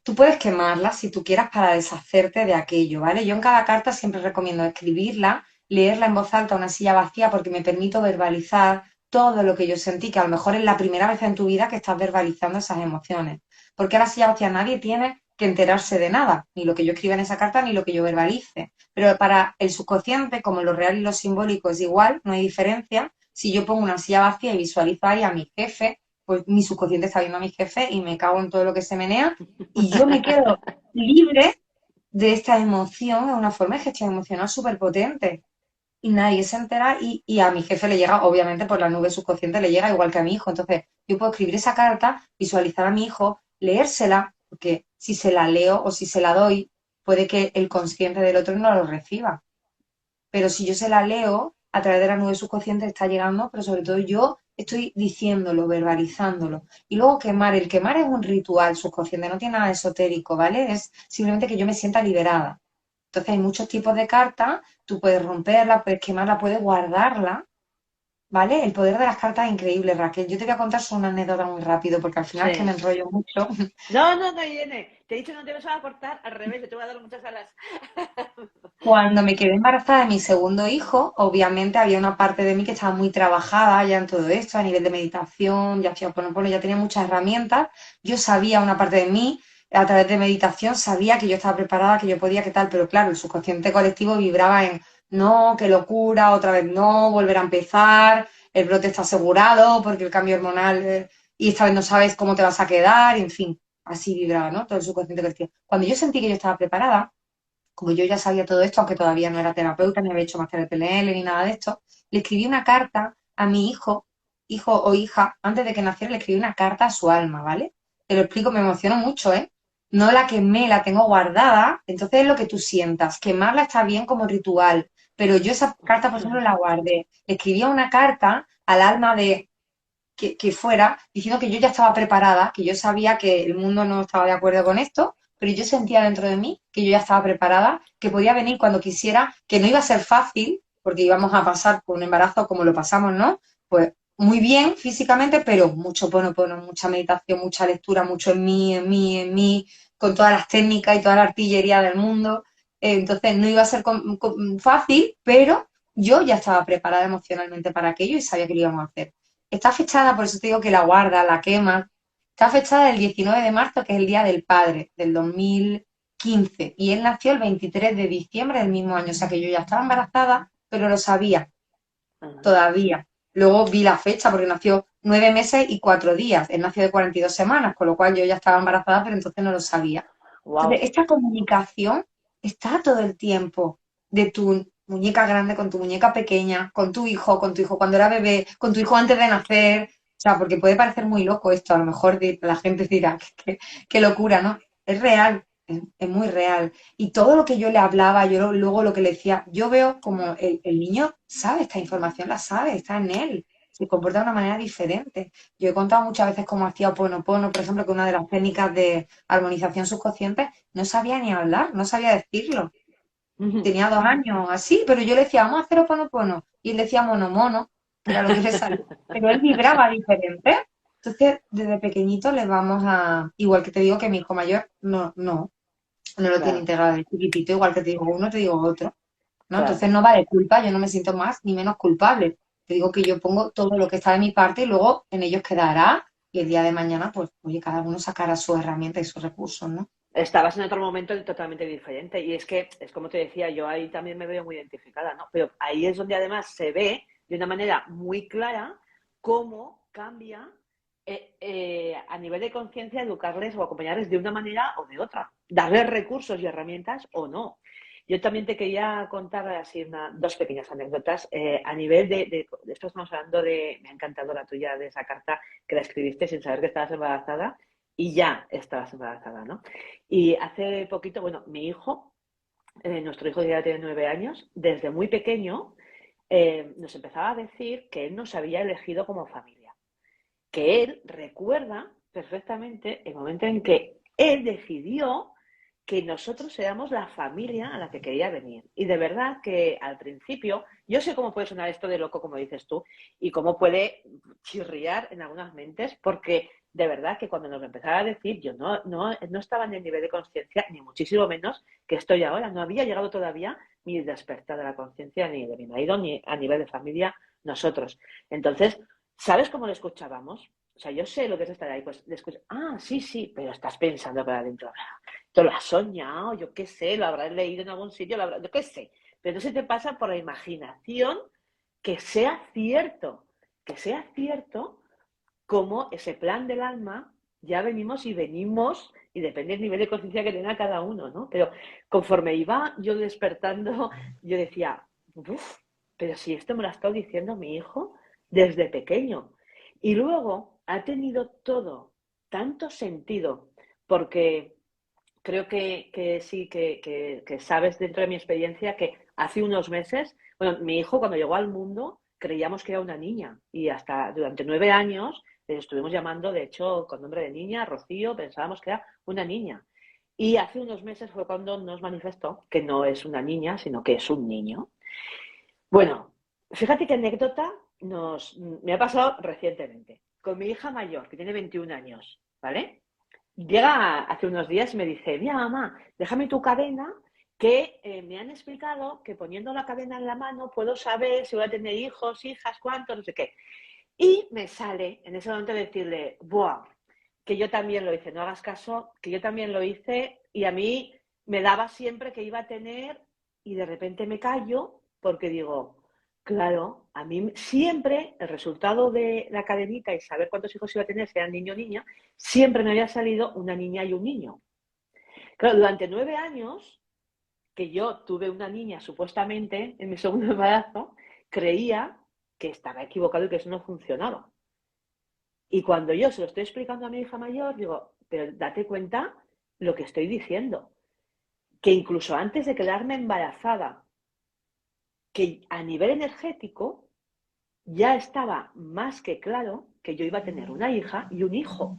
tú puedes quemarlas si tú quieras para deshacerte de aquello, ¿vale? Yo en cada carta siempre recomiendo escribirla, leerla en voz alta a una silla vacía porque me permito verbalizar todo lo que yo sentí, que a lo mejor es la primera vez en tu vida que estás verbalizando esas emociones. Porque a la silla vacía nadie tiene que enterarse de nada, ni lo que yo escriba en esa carta, ni lo que yo verbalice. Pero para el subconsciente, como lo real y lo simbólico es igual, no hay diferencia. Si yo pongo una silla vacía y visualizo ahí a mi jefe, pues mi subconsciente está viendo a mi jefe y me cago en todo lo que se menea y yo me quedo libre de esta emoción, es una forma de gestión emocional súper potente. Y nadie se entera y a mi jefe le llega, obviamente por la nube subconsciente le llega igual que a mi hijo. Entonces yo puedo escribir esa carta, visualizar a mi hijo, leérsela, porque si se la leo o si se la doy, puede que el consciente del otro no lo reciba. Pero si yo se la leo, a través de la nube subconsciente está llegando, pero sobre todo yo estoy diciéndolo, verbalizándolo. Y luego quemar, el quemar es un ritual subconsciente, no tiene nada esotérico, ¿vale? Es simplemente que yo me sienta liberada. Entonces hay muchos tipos de cartas, tú puedes romperla, puedes quemarla, puedes guardarla, ¿vale? El poder de las cartas es increíble, Raquel. Yo te voy a contar solo una anécdota muy rápido, porque al final es que me Sí. enrollo mucho. No, no, no, Irene. Te he dicho no te vas a cortar, al revés, te voy a dar muchas alas. Cuando me quedé embarazada de mi segundo hijo, obviamente había una parte de mí que estaba muy trabajada ya en todo esto, a nivel de meditación, ya hacía Ho'oponopono, ya tenía muchas herramientas. Yo sabía una parte de mí, a través de meditación, sabía que yo estaba preparada, que yo podía, que tal, pero claro, el subconsciente colectivo vibraba en no, qué locura, otra vez no, volver a empezar, el brote está asegurado porque el cambio hormonal y esta vez no sabes cómo te vas a quedar, en fin, así vibraba, ¿no? Todo el subconsciente colectivo. Cuando yo sentí que yo estaba preparada, como yo ya sabía todo esto, aunque todavía no era terapeuta, ni había hecho máster de PNL, ni nada de esto, le escribí una carta a mi hijo o hija, antes de que naciera, le escribí una carta a su alma, ¿vale? Te lo explico, me emociono mucho, ¿eh? No la quemé, la tengo guardada, entonces es lo que tú sientas. Quemarla está bien como ritual, pero yo esa carta, por ejemplo, Ostras. la guardé. Le escribía una carta al alma de que fuera, diciendo que yo ya estaba preparada, que yo sabía que el mundo no estaba de acuerdo con esto, pero yo sentía dentro de mí que yo ya estaba preparada, que podía venir cuando quisiera, que no iba a ser fácil, porque íbamos a pasar por un embarazo como lo pasamos, ¿no? Pues muy bien físicamente, pero mucho ponopono, mucha meditación, mucha lectura, mucho en mí, con todas las técnicas y toda la artillería del mundo. Entonces no iba a ser fácil, pero yo ya estaba preparada emocionalmente para aquello y sabía que lo íbamos a hacer. Está fechada, por eso te digo que la guarda, la quema. Está fechada el 19 de marzo, que es el Día del Padre del 2015. Y él nació el 23 de diciembre del mismo año. O sea que yo ya estaba embarazada, pero lo sabía Ajá. todavía. Luego vi la fecha porque nació 9 meses y 4 días. Él nació de 42 semanas, con lo cual yo ya estaba embarazada, pero entonces no lo sabía. Entonces, Wow. esta comunicación está todo el tiempo de tu muñeca grande con tu muñeca pequeña, con tu hijo cuando era bebé, con tu hijo antes de nacer. O sea, porque puede parecer muy loco esto, a lo mejor la gente dirá, qué locura, ¿no? Es real, es muy real. Y todo lo que yo le hablaba, luego lo que le decía, yo veo como el niño sabe esta información, la sabe, está en él, se comporta de una manera diferente. Yo he contado muchas veces cómo hacía Oponopono, por ejemplo, que una de las técnicas de armonización subconsciente no sabía ni hablar, no sabía decirlo. Tenía 2 años así, pero yo le decía, vamos a hacer Oponopono. Y él decía mono mono, que era lo que le salía. Pero él vibraba diferente. Entonces, desde pequeñito le vamos a. Igual que te digo que mi hijo mayor no lo tiene Claro, integrado de chiquitito, igual que te digo uno, te digo otro, ¿no? claro. Entonces no va de culpa, yo no me siento más ni menos culpable. Te digo que yo pongo todo lo que está de mi parte y luego en ellos quedará y el día de mañana, pues, oye, cada uno sacará su herramienta y sus recursos, ¿no? Estabas en otro momento totalmente diferente. Y es que, es como te decía, yo ahí también me veo muy identificada, ¿no? Pero ahí es donde además se ve de una manera muy clara cómo cambia a nivel de conciencia educarles o acompañarles de una manera o de otra. Darles recursos y herramientas o no. Yo también te quería contar así dos pequeñas anécdotas. A nivel de esto estamos hablando de, me ha encantado la tuya de esa carta que la escribiste sin saber que estabas embarazada y ya estabas embarazada, ¿no? Y hace poquito, bueno, mi hijo, nuestro hijo ya tiene 9 años, desde muy pequeño nos empezaba a decir que él nos había elegido como familia, que él recuerda perfectamente el momento en que él decidió que nosotros éramos la familia a la que quería venir. Y de verdad que al principio, yo sé cómo puede sonar esto de loco, como dices tú, y cómo puede chirriar en algunas mentes, porque de verdad que cuando nos lo empezaba a decir, yo no estaba en el nivel de conciencia, ni muchísimo menos que estoy ahora. No había llegado todavía mi despertar de la conciencia, ni de mi marido, ni a nivel de familia, nosotros. Entonces, ¿sabes cómo lo escuchábamos? O sea, yo sé lo que es estar ahí, pues le escucho, ah, sí, sí, pero estás pensando para adentro. Tú lo has soñado, yo qué sé, lo habrás leído en algún sitio, yo qué sé. Pero no se te pasa por la imaginación que que sea cierto como ese plan del alma ya venimos y depende del nivel de conciencia que tenga cada uno, ¿no? Pero conforme iba yo despertando, yo decía, uff, pero si esto me lo ha estado diciendo mi hijo desde pequeño. Y luego ha tenido todo tanto sentido, porque creo que sí, que sabes dentro de mi experiencia que hace unos meses, bueno, mi hijo cuando llegó al mundo creíamos que era una niña y hasta durante 9 años le estuvimos llamando, de hecho, con nombre de niña, Rocío, pensábamos que era una niña. Y hace unos meses fue cuando nos manifestó que no es una niña, sino que es un niño. Bueno, fíjate qué anécdota me ha pasado recientemente con mi hija mayor, que tiene 21 años, ¿vale? Llega hace unos días y me dice, mira mamá, déjame tu cadena, que me han explicado que poniendo la cadena en la mano puedo saber si voy a tener hijos, hijas, cuántos, no sé qué. Y me sale en ese momento decirle, buah, que yo también lo hice, no hagas caso, que yo también lo hice y a mí me daba siempre que iba a tener y de repente me callo porque digo, claro, a mí siempre el resultado de la cadenita y saber cuántos hijos iba a tener, si eran niño o niña, siempre me había salido una niña y un niño. Claro, durante 9 años que yo tuve una niña supuestamente en mi segundo embarazo, creía que estaba equivocado y que eso no funcionaba. Y cuando yo se lo estoy explicando a mi hija mayor, digo, pero date cuenta lo que estoy diciendo, que incluso antes de quedarme embarazada, que a nivel energético ya estaba más que claro que yo iba a tener una hija y un hijo,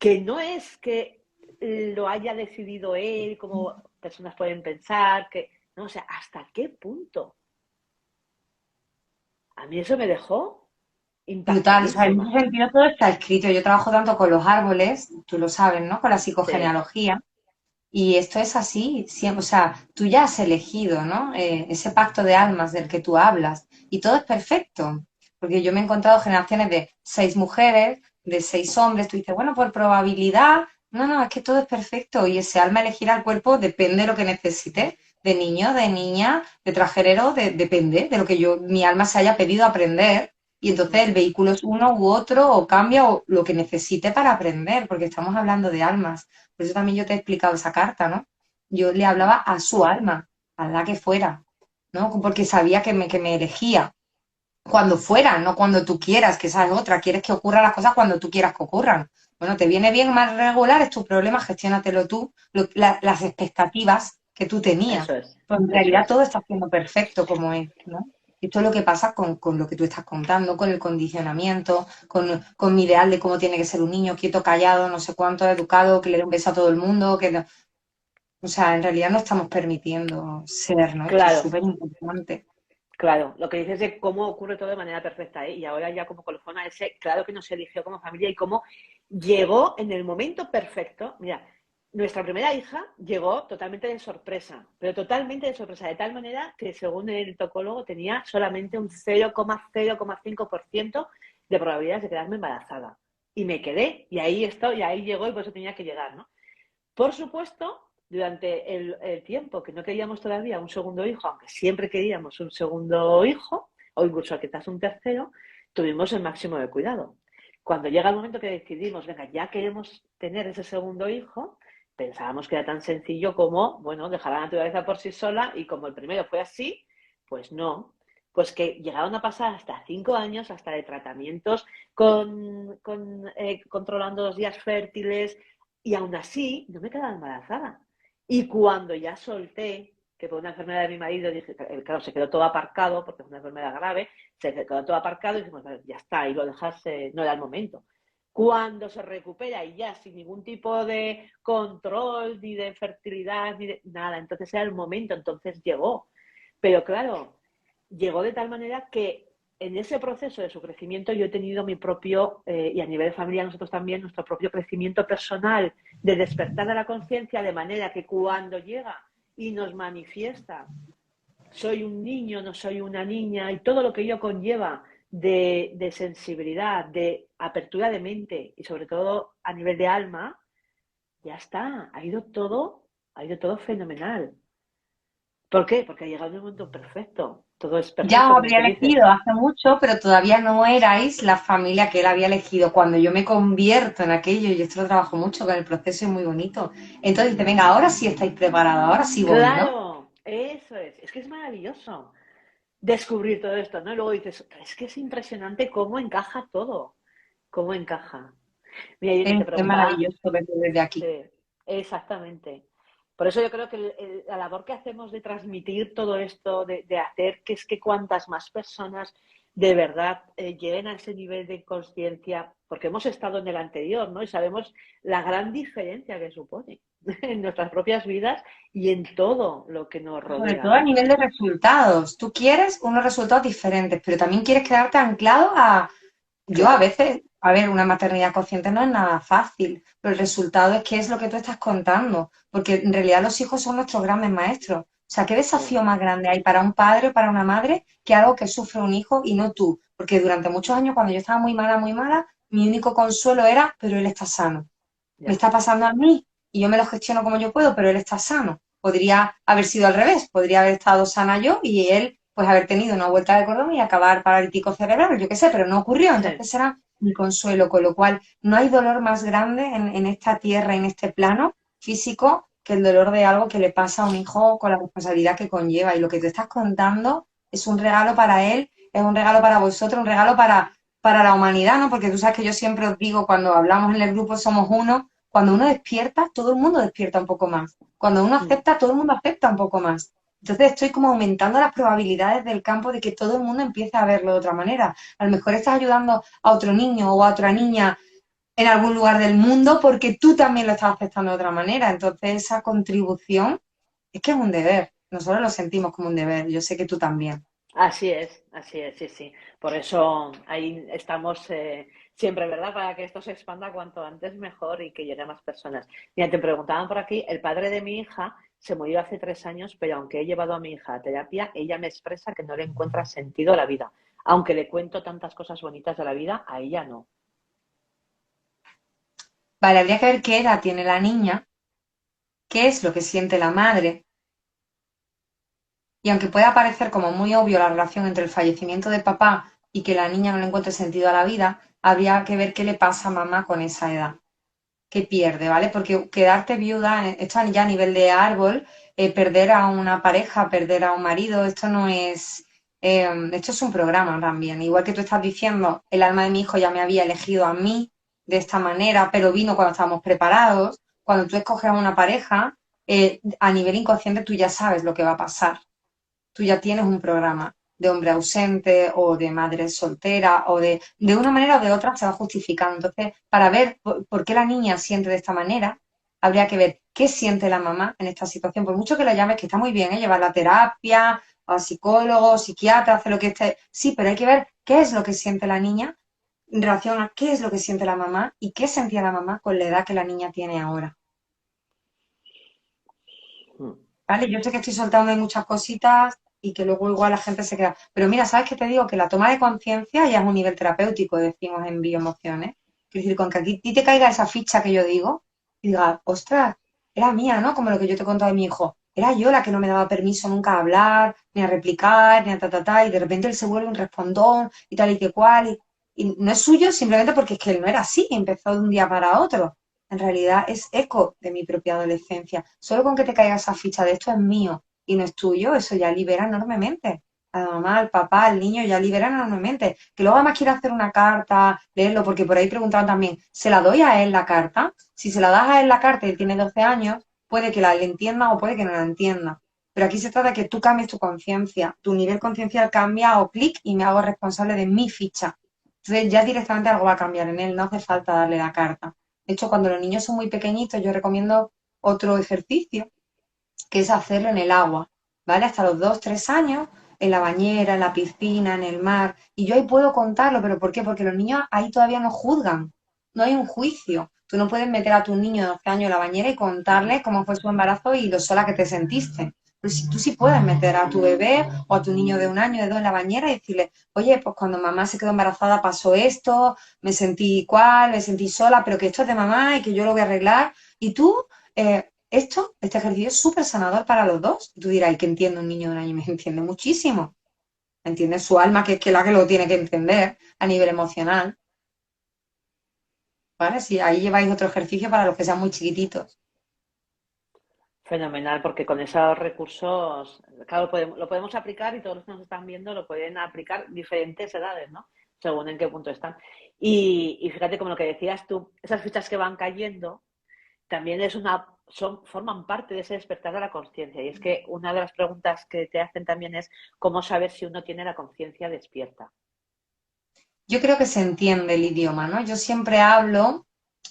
que no es que lo haya decidido él, como personas pueden pensar, que no, o sea, ¿hasta qué punto? a mí eso me dejó Brutal, o sea, en impactadísima. ese sentido todo está escrito. Yo trabajo tanto con los árboles, tú lo sabes, ¿no? Con la Sí, psicogenealogía. Y esto es así, siempre, o sea, tú ya has elegido, ¿no? Ese pacto de almas del que tú hablas y todo es perfecto, porque yo me he encontrado generaciones de 6 mujeres, de 6 hombres, tú dices, bueno, por probabilidad, no, no, es que todo es perfecto y ese alma elegirá el cuerpo depende de lo que necesite, de niño, de niña, de trajerero, depende de lo que yo, mi alma se haya pedido aprender y entonces el ujú, vehículo es uno u otro o cambia o lo que necesite para aprender, porque estamos hablando de almas. Por eso también yo te he explicado esa carta, ¿no? Yo le hablaba ujú. a su alma, a la que fuera, ¿no? Porque sabía que me elegía cuando fuera, no cuando tú quieras, que esa es otra. Quieres que ocurran las cosas cuando tú quieras que ocurran. Bueno, te viene bien más regular, es tu problema, gestiónatelo tú, las expectativas que tú tenías. Eso es, Pero en eso realidad es. todo está siendo perfecto como es, ¿no? Esto es lo que pasa con lo que tú estás contando, con el condicionamiento, con mi ideal de cómo tiene que ser un niño, quieto, callado, no sé cuánto, educado, que le dé un beso a todo el mundo, que no- o sea, en realidad no estamos permitiendo ser, ¿no? Esto es Claro, súper importante. claro. Lo que dices de cómo ocurre todo de manera perfecta, ¿eh? Y ahora ya como colofona ese, claro que nos eligió como familia y cómo llegó en el momento perfecto. Mira, nuestra primera hija llegó totalmente de sorpresa, pero totalmente de sorpresa, de tal manera que según el tocólogo tenía solamente un 0,05% de probabilidades de quedarme embarazada. Y me quedé, y ahí estoy, y ahí llegó y por eso tenía que llegar, ¿no? Por supuesto, durante el tiempo que no queríamos todavía un segundo hijo, aunque siempre queríamos un segundo hijo, o incluso quizás un tercero, tuvimos el máximo de cuidado. Cuando llega el momento que decidimos, venga, ya queremos tener ese segundo hijo, pensábamos que era tan sencillo como, bueno, dejar a la naturaleza por sí sola y como el primero fue así, pues no. Pues que llegaron a pasar hasta 5 años, hasta de tratamientos controlando los días fértiles, y aún así no me quedaba embarazada. Y cuando ya solté, que por una enfermedad de mi marido, dije, claro, se quedó todo aparcado, porque es una enfermedad grave, se quedó todo aparcado y dijimos, bueno, ya está, y lo dejas, no era el momento. Cuando se recupera y ya sin ningún tipo de control, ni de fertilidad, ni de nada, entonces era el momento, entonces llegó. Pero claro, llegó de tal manera que en ese proceso de su crecimiento yo he tenido mi propio, y a nivel de familia nosotros también, nuestro propio crecimiento personal de despertar de la conciencia, de manera que cuando llega y nos manifiesta, soy un niño, no soy una niña, y todo lo que ello conlleva de sensibilidad, de apertura de mente y sobre todo a nivel de alma, ya está, ha ido todo fenomenal. ¿Por qué? Porque ha llegado un momento perfecto, todo es Ya perfecto, os como habría se dice. elegido hace mucho, pero todavía no erais la familia que él había elegido. Cuando yo me convierto en aquello, y esto lo trabajo mucho con el proceso, es muy bonito. Entonces dice, venga, ahora sí estáis preparados, ahora sí voy, ¿no? Claro, eso es que es maravilloso descubrir todo esto, ¿no? Y luego dices, es que es impresionante cómo encaja todo, cómo encaja. Mira, Irene, te Es preguntaba, maravilloso verlo desde aquí. sí, exactamente. Por eso yo creo que la labor que hacemos de transmitir todo esto, de hacer que es que cuantas más personas de verdad lleguen a ese nivel de conciencia, porque hemos estado en el anterior, ¿no? Y sabemos la gran diferencia que supone en nuestras propias vidas y en todo lo que nos Sobre rodea, todo a ¿no? nivel de resultados. Tú quieres unos resultados diferentes, pero también quieres quedarte anclado a... Yo a Claro, veces, a ver, una maternidad consciente no es nada fácil, pero el resultado es que es lo que tú estás contando, porque en realidad los hijos son nuestros grandes maestros. O sea, ¿qué sí, desafío más grande hay para un padre o para una madre que algo que sufre un hijo y no tú? Porque durante muchos años, cuando yo estaba muy mala, mi único consuelo era, pero él está sano. Me ya, está pasando a mí y yo me lo gestiono como yo puedo, pero él está sano. Podría haber sido al revés, podría haber estado sana yo y él pues haber tenido una vuelta de cordón y acabar paralítico cerebral, yo qué sé, pero no ocurrió, sí, entonces era mi consuelo, con lo cual no hay dolor más grande en esta tierra, en este plano físico, que el dolor de algo que le pasa a un hijo con la responsabilidad que conlleva. Y lo que te estás contando es un regalo para él, es un regalo para vosotros, un regalo para la humanidad, ¿no? Porque tú sabes que yo siempre os digo, cuando hablamos en el grupo somos uno, cuando uno despierta, todo el mundo despierta un poco más. Cuando uno mm, acepta, todo el mundo acepta un poco más. Entonces estoy como aumentando las probabilidades del campo de que todo el mundo empiece a verlo de otra manera. A lo mejor estás ayudando a otro niño o a otra niña en algún lugar del mundo porque tú también lo estás aceptando de otra manera. Entonces esa contribución es que es un deber. Nosotros lo sentimos como un deber. Yo sé que tú también. así es, sí, sí. Por eso ahí estamos siempre, ¿verdad? Para que esto se expanda cuanto antes mejor y que llegue a más personas. Mira, te preguntaban por aquí, el padre de mi hija se murió hace 3 años, pero aunque he llevado a mi hija a terapia, ella me expresa que no le encuentra sentido a la vida. Aunque le cuento tantas cosas bonitas de la vida, a ella no. Vale, habría que ver qué edad tiene la niña, qué es lo que siente la madre. Y aunque pueda parecer como muy obvio la relación entre el fallecimiento de papá y que la niña no le encuentre sentido a la vida, habría que ver qué le pasa a mamá con esa edad, qué pierde, ¿vale? Porque quedarte viuda, esto ya a nivel de árbol, perder a una pareja, perder a un marido, esto no es, esto es un programa también. Igual que tú estás diciendo, el alma de mi hijo ya me había elegido a mí de esta manera, pero vino cuando estábamos preparados. Cuando tú escoges a una pareja, a nivel inconsciente tú ya sabes lo que va a pasar, tú ya tienes un programa de hombre ausente o de madre soltera o de una manera o de otra se va justificando. Entonces, para ver por qué la niña siente de esta manera, habría que ver qué siente la mamá en esta situación. Por mucho que lo llames, que está muy bien, ¿eh? Llevar la terapia, al psicólogo, psiquiatra, hacer lo que esté. Sí, pero hay que ver qué es lo que siente la niña en relación a qué es lo que siente la mamá y qué sentía la mamá con la edad que la niña tiene ahora. Mm. ¿Vale? Yo sé que estoy soltando ahí muchas cositas y que luego igual la gente se queda. Pero mira, ¿sabes qué te digo? Que la toma de conciencia ya es un nivel terapéutico, decimos en bioemociones. Es decir, con que aquí a ti te caiga esa ficha que yo digo y digas, ostras, era mía, ¿no? Como lo que yo te he contado de mi hijo. Era yo la que no me daba permiso nunca a hablar, ni a replicar, ni a ta, y de repente él se vuelve un respondón y tal y que cual. Y no es suyo simplemente porque es que él no era así, empezó de un día para otro. En realidad es eco de mi propia adolescencia. Solo con que te caiga esa ficha de esto es mío y no es tuyo, eso ya libera enormemente. A la mamá, al papá, al niño ya libera enormemente. Que luego además quiere hacer una carta, leerlo, porque por ahí preguntaban también, ¿se la doy a él la carta? Si se la das a él la carta y él tiene 12 años, puede que la le entienda o puede que no la entienda. Pero aquí se trata de que tú cambies tu conciencia, tu nivel conciencial cambia o clic y me hago responsable de mi ficha. Entonces ya directamente algo va a cambiar en él, no hace falta darle la carta. De hecho, cuando los niños son muy pequeñitos, yo recomiendo otro ejercicio, que es hacerlo en el agua, ¿vale? Hasta los 2, 3 años, en la bañera, en la piscina, en el mar. Y yo ahí puedo contarlo, ¿pero por qué? Porque los niños ahí todavía no juzgan, no hay un juicio. Tú no puedes meter a tu niño de 12 años en la bañera y contarle cómo fue su embarazo y lo sola que te sentiste. Pero si, tú sí puedes meter a tu bebé o a tu niño de 1 año, de 2 en la bañera y decirle, oye, pues cuando mamá se quedó embarazada pasó esto, me sentí igual, me sentí sola, pero que esto es de mamá y que yo lo voy a arreglar. Y tú, este ejercicio es súper sanador para los dos. Y tú dirás, ¿y qué entiende un niño de 1 año? Me entiende muchísimo. Entiende su alma, que es que la que lo tiene que entender a nivel emocional. ¿Vale? Si ahí lleváis otro ejercicio para los que sean muy chiquititos. Fenomenal, porque con esos recursos, claro, lo podemos aplicar y todos los que nos están viendo lo pueden aplicar diferentes edades, ¿no? Según en qué punto están. Y fíjate, como lo que decías tú, esas fichas que van cayendo también forman parte de ese despertar de la conciencia. Y es que una de las preguntas que te hacen también es cómo saber si uno tiene la conciencia despierta. Yo creo que se entiende el idioma, ¿no? Yo siempre hablo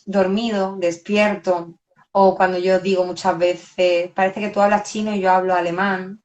dormido, despierto, o cuando yo digo muchas veces, parece que tú hablas chino y yo hablo alemán.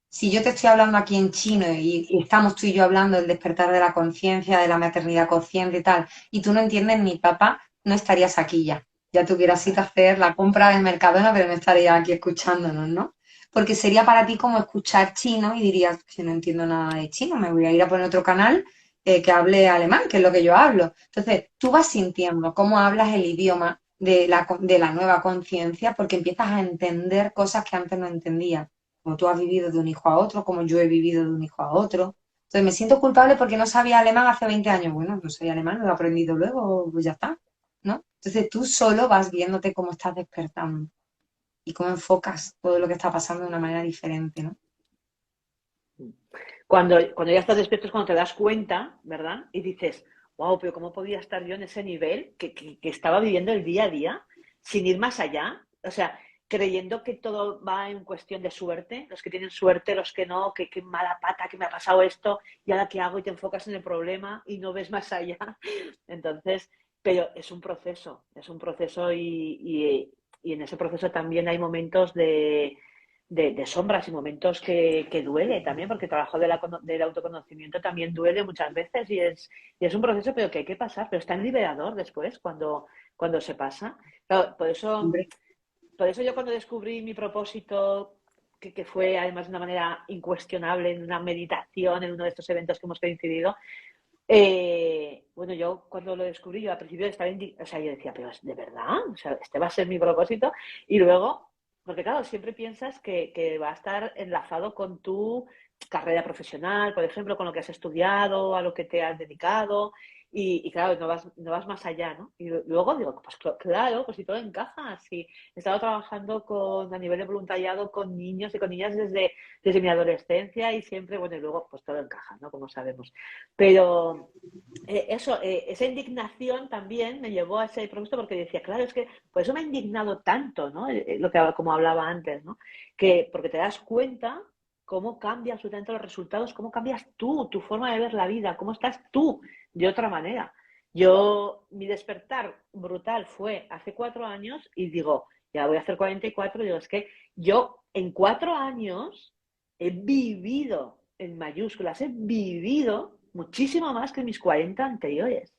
Si yo te estoy hablando aquí en chino y estamos tú y yo hablando del despertar de la conciencia, de la maternidad consciente y tal, y tú no entiendes ni papá, no estarías aquí ya. Ya te hubieras ido a hacer la compra del Mercadona, pero no estarías aquí escuchándonos, ¿no? Porque sería para ti como escuchar chino y dirías, que no entiendo nada de chino, me voy a ir a poner otro canal que hable alemán, que es lo que yo hablo. Entonces, tú vas sintiendo cómo hablas el idioma de la nueva conciencia porque empiezas a entender cosas que antes no entendías, como tú has vivido de un hijo a otro, como yo he vivido de un hijo a otro. Entonces me siento culpable porque no sabía alemán hace 20 años. Bueno, no soy alemán, lo he aprendido luego, pues ya está, ¿no? Entonces tú solo vas viéndote cómo estás despertando y cómo enfocas todo lo que está pasando de una manera diferente, ¿no? Cuando ya estás despierto es cuando te das cuenta, ¿verdad? Y dices, wow, pero ¿cómo podía estar yo en ese nivel que estaba viviendo el día a día sin ir más allá? O sea, creyendo que todo va en cuestión de suerte, los que tienen suerte, los que no, que mala pata, que me ha pasado esto, y ahora qué hago y te enfocas en el problema y no ves más allá. Entonces, pero es un proceso y en ese proceso también hay momentos de de sombras y momentos que duele también, porque el trabajo del autoconocimiento también duele muchas veces y es un proceso pero que hay que pasar, pero es tan liberador después cuando se pasa. Claro, Hombre, por eso yo cuando descubrí mi propósito, que fue además de una manera incuestionable, en una meditación, en uno de estos eventos que hemos coincidido, bueno, yo cuando lo descubrí, yo al principio estaba o sea, yo decía, pero ¿es de verdad? O sea, este va a ser mi propósito. Y luego, porque claro, siempre piensas que va a estar enlazado con tu carrera profesional, por ejemplo, con lo que has estudiado, a lo que te has dedicado. Y claro, no vas más allá, ¿no? Y luego digo, pues claro, pues si todo encaja, si he estado trabajando a nivel de voluntariado con niños y con niñas desde mi adolescencia y siempre, bueno, y luego pues todo encaja, ¿no? Como sabemos. Pero esa indignación también me llevó a ese propósito porque decía, claro, es que por eso me ha indignado tanto, ¿no? Como hablaba antes, ¿no? Que porque te das cuenta cómo cambia absolutamente los resultados, cómo cambias tú, tu forma de ver la vida, cómo estás tú de otra manera. Mi despertar brutal fue hace 4 años y digo, ya voy a hacer 44, digo, es que yo en 4 años he vivido en mayúsculas, he vivido muchísimo más que mis 40 anteriores,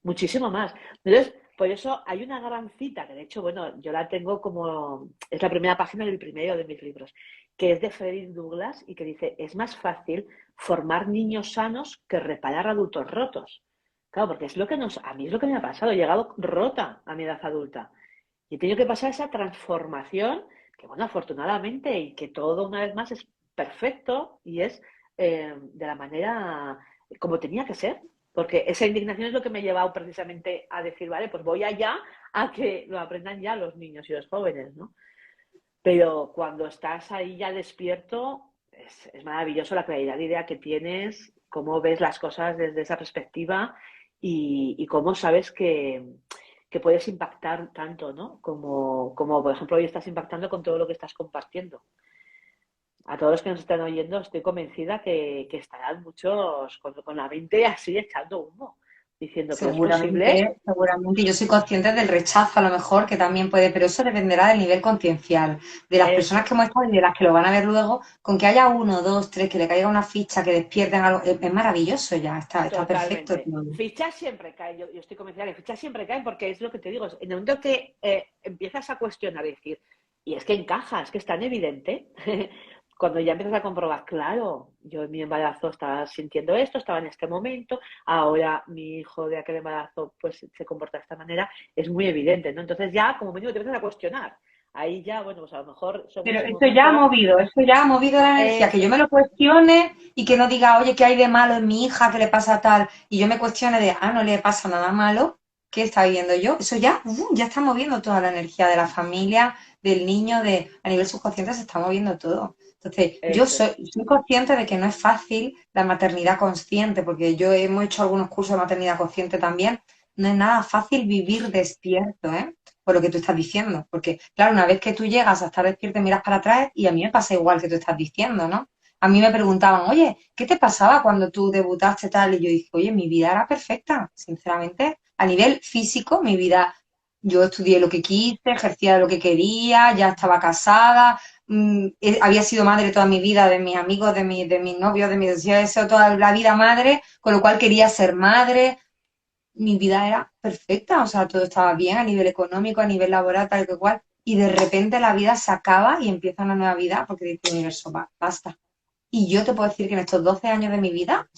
muchísimo más. Entonces, por eso hay una gran cita, que de hecho, bueno, yo la tengo como, es la primera página del primero de mis libros, que es de Frederick Douglass y que dice, es más fácil formar niños sanos que reparar adultos rotos. Claro, porque es a mí es lo que me ha pasado, he llegado rota a mi edad adulta. Y he tenido que pasar esa transformación, que bueno, afortunadamente, y que todo una vez más es perfecto y es de la manera como tenía que ser. Porque esa indignación es lo que me ha llevado precisamente a decir, vale, pues voy allá a que lo aprendan ya los niños y los jóvenes, ¿no? Pero cuando estás ahí ya despierto, es maravilloso la claridad de idea que tienes, cómo ves las cosas desde esa perspectiva y cómo sabes que puedes impactar tanto, ¿no? Como, por ejemplo, hoy estás impactando con todo lo que estás compartiendo. A todos los que nos están oyendo, estoy convencida que estarán muchos con la mente así echando humo, diciendo, pero es posible. seguramente, seguramente. Yo soy consciente del rechazo a lo mejor que también puede, pero eso dependerá del nivel conciencial, de las personas Eso que es. hemos estado y de las que lo van a ver luego, con que haya uno, dos, tres, que le caiga una ficha, que despierten algo, es maravilloso ya, está perfecto Totalmente. todo. Fichas siempre caen, yo estoy convencida que fichas siempre caen porque es lo que te digo, en el momento que empiezas a cuestionar y decir, y es que encaja, es que es tan evidente, cuando ya empiezas a comprobar, claro, yo en mi embarazo estaba sintiendo esto, estaba en este momento, ahora mi hijo de aquel embarazo pues se comporta de esta manera, es muy evidente, ¿no? Entonces ya como mínimo te empiezas a cuestionar. Ahí ya, bueno, pues a lo mejor Pero según su momento, eso ya ha movido la energía, que yo me eso, lo cuestione y que no diga, oye, ¿qué hay de malo en mi hija? ¿Qué le pasa tal? Y yo me cuestione de, no le pasa nada malo, ¿qué está viviendo yo? Eso ya, ya está moviendo toda la energía de la familia, del niño, a nivel subconsciente se está moviendo todo. Entonces, yo eso es. soy consciente de que no es fácil la maternidad consciente, porque yo hemos hecho algunos cursos de maternidad consciente también. No es nada fácil vivir despierto, ¿eh? Por lo que tú estás diciendo. Porque, claro, una vez que tú llegas a estar despierto, miras para atrás y a mí me pasa igual que tú estás diciendo, ¿no? A mí me preguntaban, oye, ¿qué te pasaba cuando tú debutaste tal? Y yo dije, oye, mi vida era perfecta, sinceramente. A nivel físico, mi vida, yo estudié lo que quise, ejercía lo que quería, ya estaba casada, había sido madre toda mi vida, de mis amigos, de mis novios, de mis deseos, toda la vida madre, con lo cual quería ser madre, mi vida era perfecta, o sea, todo estaba bien a nivel económico, a nivel laboral, tal que cual, y de repente la vida se acaba y empieza una nueva vida porque dice el universo, basta. Y yo te puedo decir que en estos 12 años de mi vida,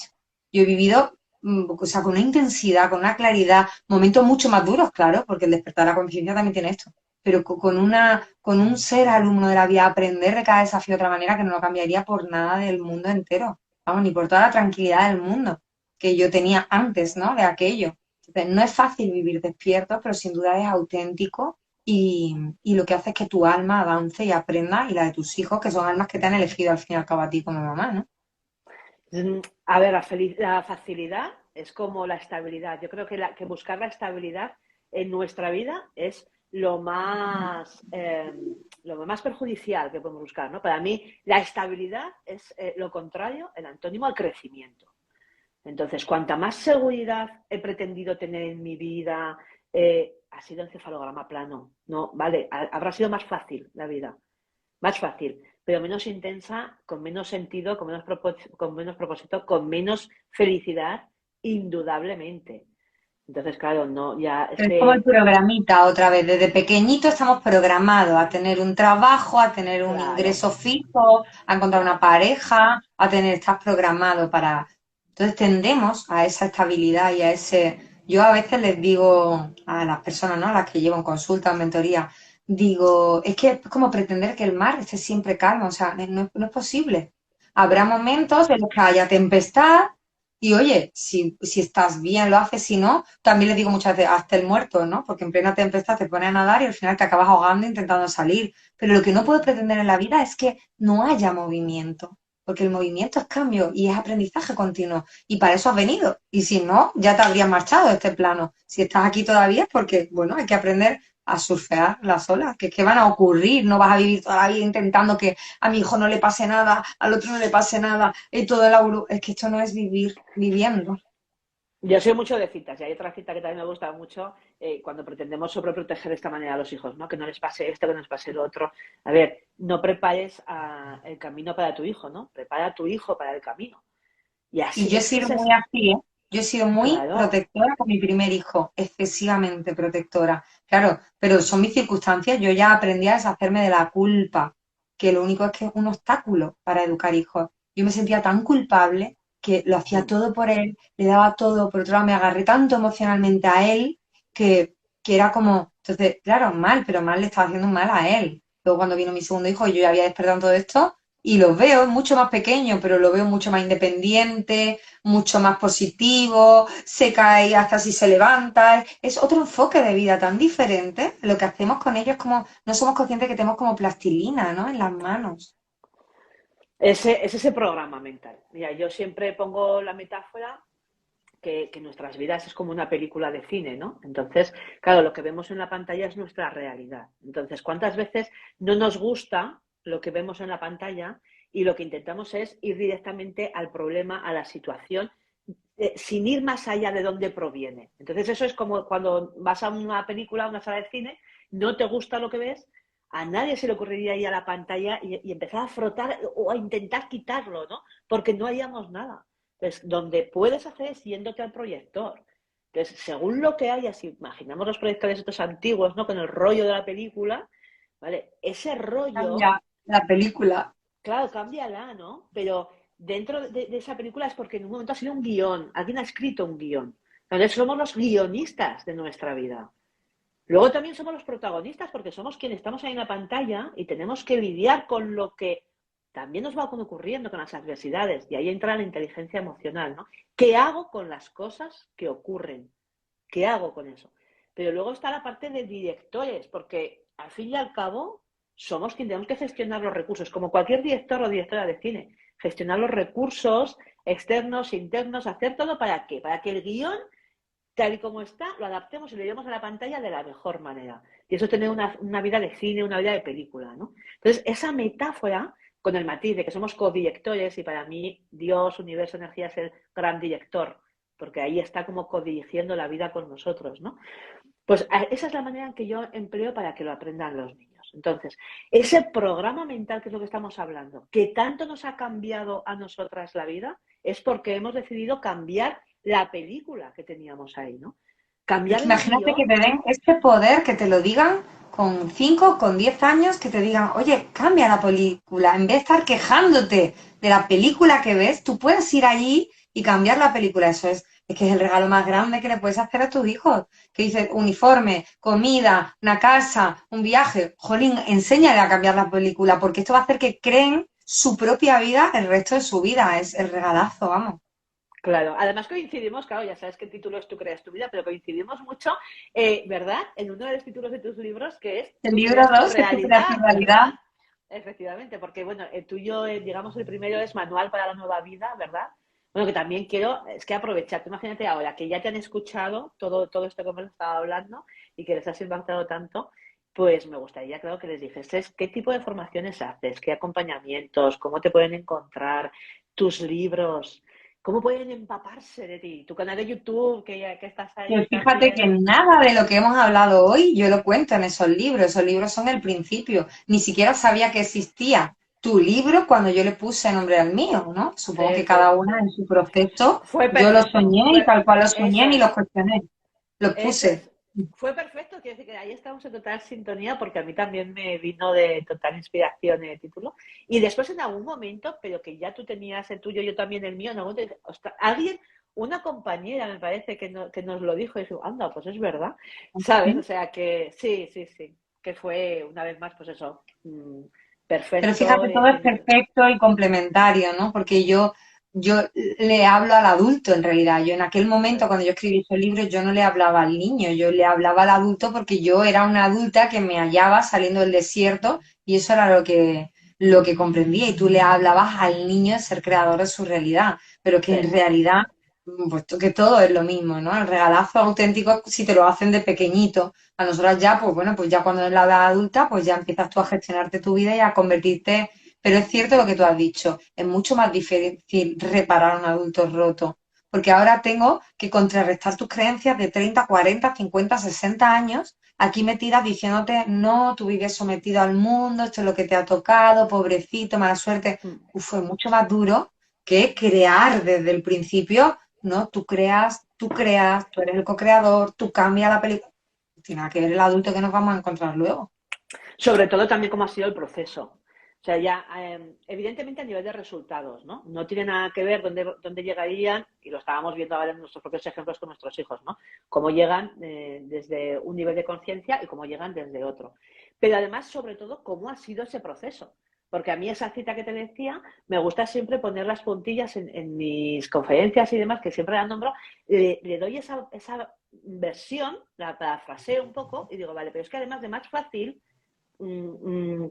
yo he vivido, o sea, con una intensidad, con una claridad, momentos mucho más duros, claro, porque el despertar de la conciencia también tiene esto, pero con un ser alumno de la vida, aprender de cada desafío de otra manera que no lo cambiaría por nada del mundo entero, vamos, ni por toda la tranquilidad del mundo que yo tenía antes, ¿no? De aquello. Entonces, no es fácil vivir despierto, pero sin duda es auténtico y lo que hace es que tu alma avance y aprenda y la de tus hijos, que son almas que te han elegido al fin y al cabo a ti como mamá, ¿no? A ver, la facilidad es como la estabilidad. Yo creo que buscar la estabilidad en nuestra vida es lo más perjudicial que podemos buscar, ¿no? Para mí, la estabilidad es lo contrario, el antónimo al crecimiento. Entonces, cuanta más seguridad he pretendido tener en mi vida, ha sido encefalograma plano, ¿no? Vale, habrá sido más fácil la vida, más fácil. pero menos intensa, con menos sentido, con menos propósito, con menos felicidad, indudablemente. Entonces, claro, no, ya Es como el este, programita otra vez. Desde pequeñito estamos programados a tener un trabajo, a tener un claro, ingreso fijo, a encontrar una claro. pareja, a tener, estás programado para... Entonces tendemos a esa estabilidad y a ese... Yo a veces les digo a las personas, ¿no? A las que llevo en consulta o en mentoría, digo, es que es como pretender que el mar esté siempre calmo, o sea, no es posible. Habrá No, momentos en los que haya tempestad y oye, si estás bien lo haces, si no, también le digo muchas veces, hazte el muerto, ¿no? Porque en plena tempestad te pones a nadar y al final te acabas ahogando intentando salir. Pero lo que no puedo pretender en la vida es que no haya movimiento, porque el movimiento es cambio y es aprendizaje continuo. Y para eso has venido. Y si no, ya te habrías marchado de este plano. Si estás aquí todavía es porque, bueno, hay que aprender a surfear las olas, que van a ocurrir, no vas a vivir toda la vida intentando que a mi hijo no le pase nada, al otro no le pase nada, y todo es que esto no es vivir viviendo. yo soy mucho de citas y hay otra cita que también me gusta mucho cuando pretendemos sobreproteger de esta manera a los hijos, ¿no? Que no les pase esto, que no les pase lo otro. A ver, no prepares el camino para tu hijo, ¿no? Prepara a tu hijo para el camino. Y Y así, yo he es que sido ese muy es, así, ¿eh? Yo he sido muy claro, protectora con mi primer hijo, excesivamente protectora. Claro, pero son mis circunstancias. Yo ya aprendí a deshacerme de la culpa, que lo único es que es un obstáculo para educar hijos. Yo me sentía tan culpable que lo hacía mm, todo por él, le daba todo. Por otro lado, me agarré tanto emocionalmente a él que, que era como, entonces, claro, mal, pero mal le estaba haciendo un mal a él. Luego cuando vino mi segundo hijo, yo ya había despertado todo esto y lo veo, es mucho más pequeño, pero lo veo mucho más independiente, mucho más positivo, se cae hasta si se levanta. Es otro enfoque de vida tan diferente. Lo que hacemos con ellos es como, no somos conscientes que tenemos como plastilina, ¿no? En las manos. es ese programa mental. Mira, yo siempre pongo la metáfora que nuestras vidas es como una película de cine, ¿no? Entonces, claro, lo que vemos en la pantalla es nuestra realidad. Entonces, ¿cuántas veces no nos gusta lo que vemos en la pantalla y lo que intentamos es ir directamente al problema, a la situación, sin ir más allá de dónde proviene? Entonces, eso es como cuando vas a una película, a una sala de cine, no te gusta lo que ves, a nadie se le ocurriría ir a la pantalla y empezar a frotar o a intentar quitarlo, ¿no? Porque no haríamos nada. Entonces, donde puedes hacer es yéndote al proyector. Entonces, según lo que haya, si imaginamos los proyectores estos antiguos, ¿no? Con el rollo de la película, ¿vale? Ese rollo, Cambia la película. claro, cámbiala, ¿no? Pero dentro de esa película es porque en un momento ha sido un guión, alguien ha escrito un guión. Entonces somos los guionistas de nuestra vida. Luego también somos los protagonistas porque somos quienes estamos ahí en la pantalla y tenemos que lidiar con lo que también nos va ocurriendo con las adversidades. Y ahí entra la inteligencia emocional, ¿no? ¿Qué hago con las cosas que ocurren? ¿Qué hago con eso? Pero luego está la parte de directores, porque al fin y al cabo somos quienes tenemos que gestionar los recursos, como cualquier director o directora de cine. Gestionar los recursos externos, internos, hacer todo para qué? Para que el guión tal y como está, lo adaptemos y lo llevemos a la pantalla de la mejor manera. Y eso es tener una vida de cine, una vida de película, ¿no? Entonces, esa metáfora, con el matiz de que somos codirectores, y para mí Dios, universo, energía es el gran director, porque ahí está como codirigiendo la vida con nosotros, ¿no? Pues esa es la manera en que yo empleo para que lo aprendan los niños. Entonces, ese programa mental, que es lo que estamos hablando, que tanto nos ha cambiado a nosotras la vida, es porque hemos decidido cambiar la película que teníamos ahí, ¿no? Es Cambiar que el imagínate que guión. te den este poder, que te lo digan con 5, con 10 años, que te digan, oye, cambia la película. En vez de estar quejándote de la película que ves, tú puedes ir allí y cambiar la película. Eso es que es el regalo más grande que le puedes hacer a tus hijos. Que dices, uniforme, comida, una casa, un viaje. Jolín, enséñale a cambiar la película, porque esto va a hacer que creen su propia vida el resto de su vida. Es el regalazo, vamos. Claro, además coincidimos, claro, ya sabes que el título es Tú creas tu vida, pero coincidimos mucho, ¿verdad? En uno de los títulos de tus libros que es El Tú libro creas tu 2 es tu realidad, realidad. ¿verdad? Efectivamente, porque bueno, el tuyo, digamos, el primero es Manual para la Nueva Vida, ¿verdad? Bueno, que también quiero, es que aprovechar, tú imagínate ahora que ya te han escuchado todo esto que hemos estado hablando y que les has impactado tanto, pues me gustaría, claro, que les dijeses qué tipo de formaciones haces, qué acompañamientos, cómo te pueden encontrar, tus libros, cómo pueden empaparse de ti, tu canal de YouTube, que estás Que ahí fíjate también. que nada de lo que hemos hablado hoy yo lo cuento en esos libros son el principio. Ni siquiera sabía que existía tu libro cuando yo le puse nombre al mío, ¿no? Supongo que Sí, cada sí. una en su proceso, Fue yo lo perfecto. soñé y tal cual lo soñé, Eso ni los es. cuestioné, los Eso puse. es. Fue perfecto, quiero decir que ahí estamos en total sintonía porque a mí también me vino de total inspiración el título. Y después en algún momento, pero que ya tú tenías el tuyo, yo también el mío, en algún momento, ostras, alguien, una compañera me parece que nos lo dijo y dijo, anda, pues es verdad, ¿sabes? O sea que sí, sí, sí, que fue una vez más, pues eso, Pero perfecto. fíjate, todo es perfecto y complementario, ¿no? Porque yo le hablo al adulto en realidad. Yo en aquel momento, cuando yo escribí ese libro, yo no le hablaba al niño, yo le hablaba al adulto porque yo era una adulta que me hallaba saliendo del desierto y eso era lo que comprendía. Y tú le hablabas al niño de ser creador de su realidad, pero que en Sí. realidad, pues que todo es lo mismo, ¿no? El regalazo auténtico si te lo hacen de pequeñito. A nosotras ya, pues bueno, pues ya cuando es la edad adulta, pues ya empiezas tú a gestionarte tu vida y a convertirte. Pero es cierto lo que tú has dicho, es mucho más difícil reparar a un adulto roto, porque ahora tengo que contrarrestar tus creencias de 30, 40, 50, 60 años aquí metidas diciéndote, no, tú vives sometido al mundo, esto es lo que te ha tocado, pobrecito, mala suerte. Uf, fue mucho más duro que crear desde el principio, ¿no? Tú creas, tú eres el co-creador, tú cambias la película tiene nada que ver el adulto que nos vamos a encontrar luego. Sobre todo también cómo ha sido el proceso. O sea, ya, evidentemente a nivel de resultados, ¿no? No tiene nada que ver dónde llegarían, y lo estábamos viendo ahora en nuestros propios ejemplos con nuestros hijos, ¿no? Cómo llegan desde un nivel de conciencia y cómo llegan desde otro. Pero además, sobre todo, cómo ha sido ese proceso. Porque a mí esa cita que te decía, me gusta siempre poner las puntillas en mis conferencias y demás, que siempre la nombro, le doy esa versión, la parafraseo un poco y digo, vale, pero es que además de más fácil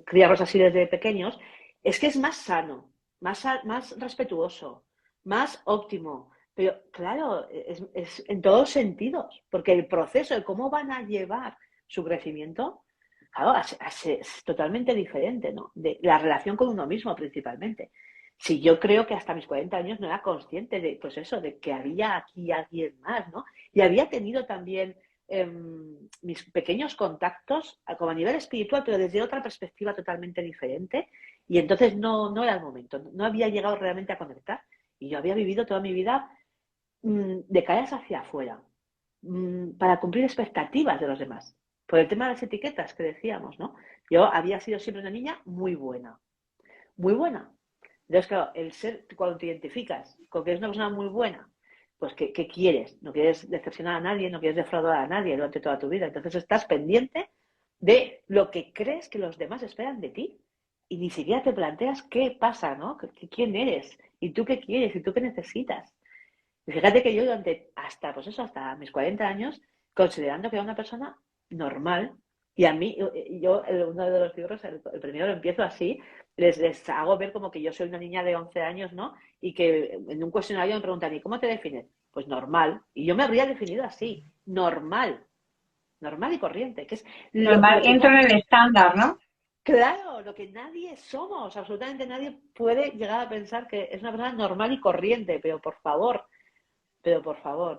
criarlos así desde pequeños, es que es más sano, más respetuoso, más óptimo. Pero claro, es en todos sentidos, porque el proceso de cómo van a llevar su crecimiento, claro, es totalmente diferente, ¿no? De la relación con uno mismo principalmente. Si yo creo que hasta mis 40 años no era consciente de, pues eso, de que había aquí alguien más, ¿no? Y había tenido también mis pequeños contactos, como a nivel espiritual, pero desde otra perspectiva totalmente diferente. Y entonces no era el momento, no había llegado realmente a conectar. Y yo había vivido toda mi vida de caras hacia afuera, para cumplir expectativas de los demás. Por el tema de las etiquetas que decíamos, ¿no? Yo había sido siempre una niña muy buena, muy buena. Entonces, claro, el ser, cuando te identificas con que eres una persona muy buena, pues ¿qué quieres? No quieres decepcionar a nadie, no quieres defraudar a nadie durante toda tu vida. Entonces estás pendiente de lo que crees que los demás esperan de ti. Y ni siquiera te planteas qué pasa, ¿no? ¿Quién eres? ¿Y tú qué quieres? ¿Y tú qué necesitas? Y fíjate que yo durante hasta, pues eso, hasta mis 40 años, considerando que era una persona normal, y a mí, uno de los libros, el primero lo empiezo así, les hago ver como que yo soy una niña de 11 años, ¿no? Y que en un cuestionario me preguntan, ¿y cómo te defines? Pues normal. Y yo me habría definido así, normal, normal y corriente, que es Normal, lo que entro no, en el estándar, ¿no? claro, lo que nadie somos, absolutamente nadie puede llegar a pensar que es una persona normal y corriente, pero por favor,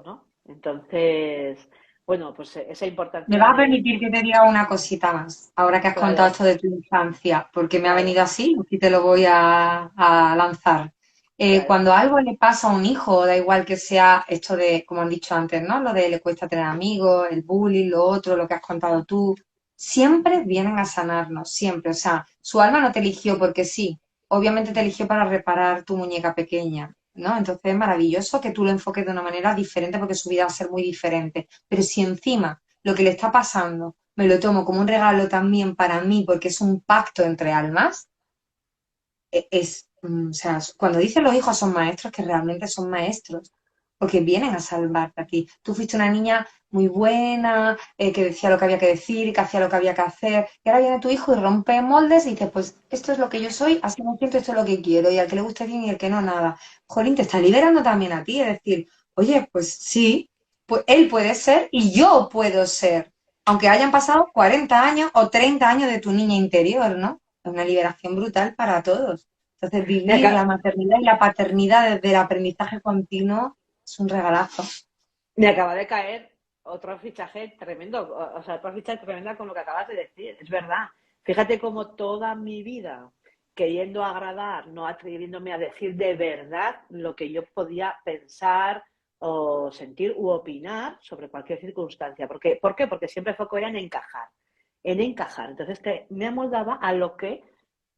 ¿no? Entonces, bueno, pues esa Me importancia vas a de, permitir que te diga una cosita más, ahora que has contado claro, esto de tu infancia, porque me ha claro, venido así, y te lo voy a lanzar. claro. Cuando algo le pasa a un hijo, da igual que sea esto de, como han dicho antes, ¿no? Lo de le cuesta tener amigos, el bullying, lo otro, lo que has contado tú, siempre vienen a sanarnos, siempre. O sea, su alma no te eligió porque sí, obviamente te eligió para reparar tu muñeca pequeña, ¿no? Entonces es maravilloso que tú lo enfoques de una manera diferente porque su vida va a ser muy diferente. Pero si encima lo que le está pasando me lo tomo como un regalo también para mí porque es un pacto entre almas, o sea, cuando dicen los hijos son maestros, que realmente son maestros, porque vienen a salvarte a ti. Tú fuiste una niña muy buena, que decía lo que había que decir, que hacía lo que había que hacer, y ahora viene tu hijo y rompe moldes y dice, pues esto es lo que yo soy, así me siento, esto es lo que quiero, y al que le guste bien y al que no, nada. Jolín, te está liberando también a ti, es decir, oye, pues sí, pues él puede ser y yo puedo ser, aunque hayan pasado 40 años o 30 años de tu niña interior, ¿no? Es una liberación brutal para todos. Entonces, Me vivir la acaba, maternidad y la paternidad desde el aprendizaje continuo es un regalazo. me acaba de caer otro fichaje tremendo, o sea, otro fichaje tremendo con lo que acabas de decir, es verdad. Fíjate cómo toda mi vida queriendo agradar, no atreviéndome a decir de verdad lo que yo podía pensar o sentir u opinar sobre cualquier circunstancia. ¿Por qué? Porque siempre el foco era en encajar, en encajar. Entonces me amoldaba a lo que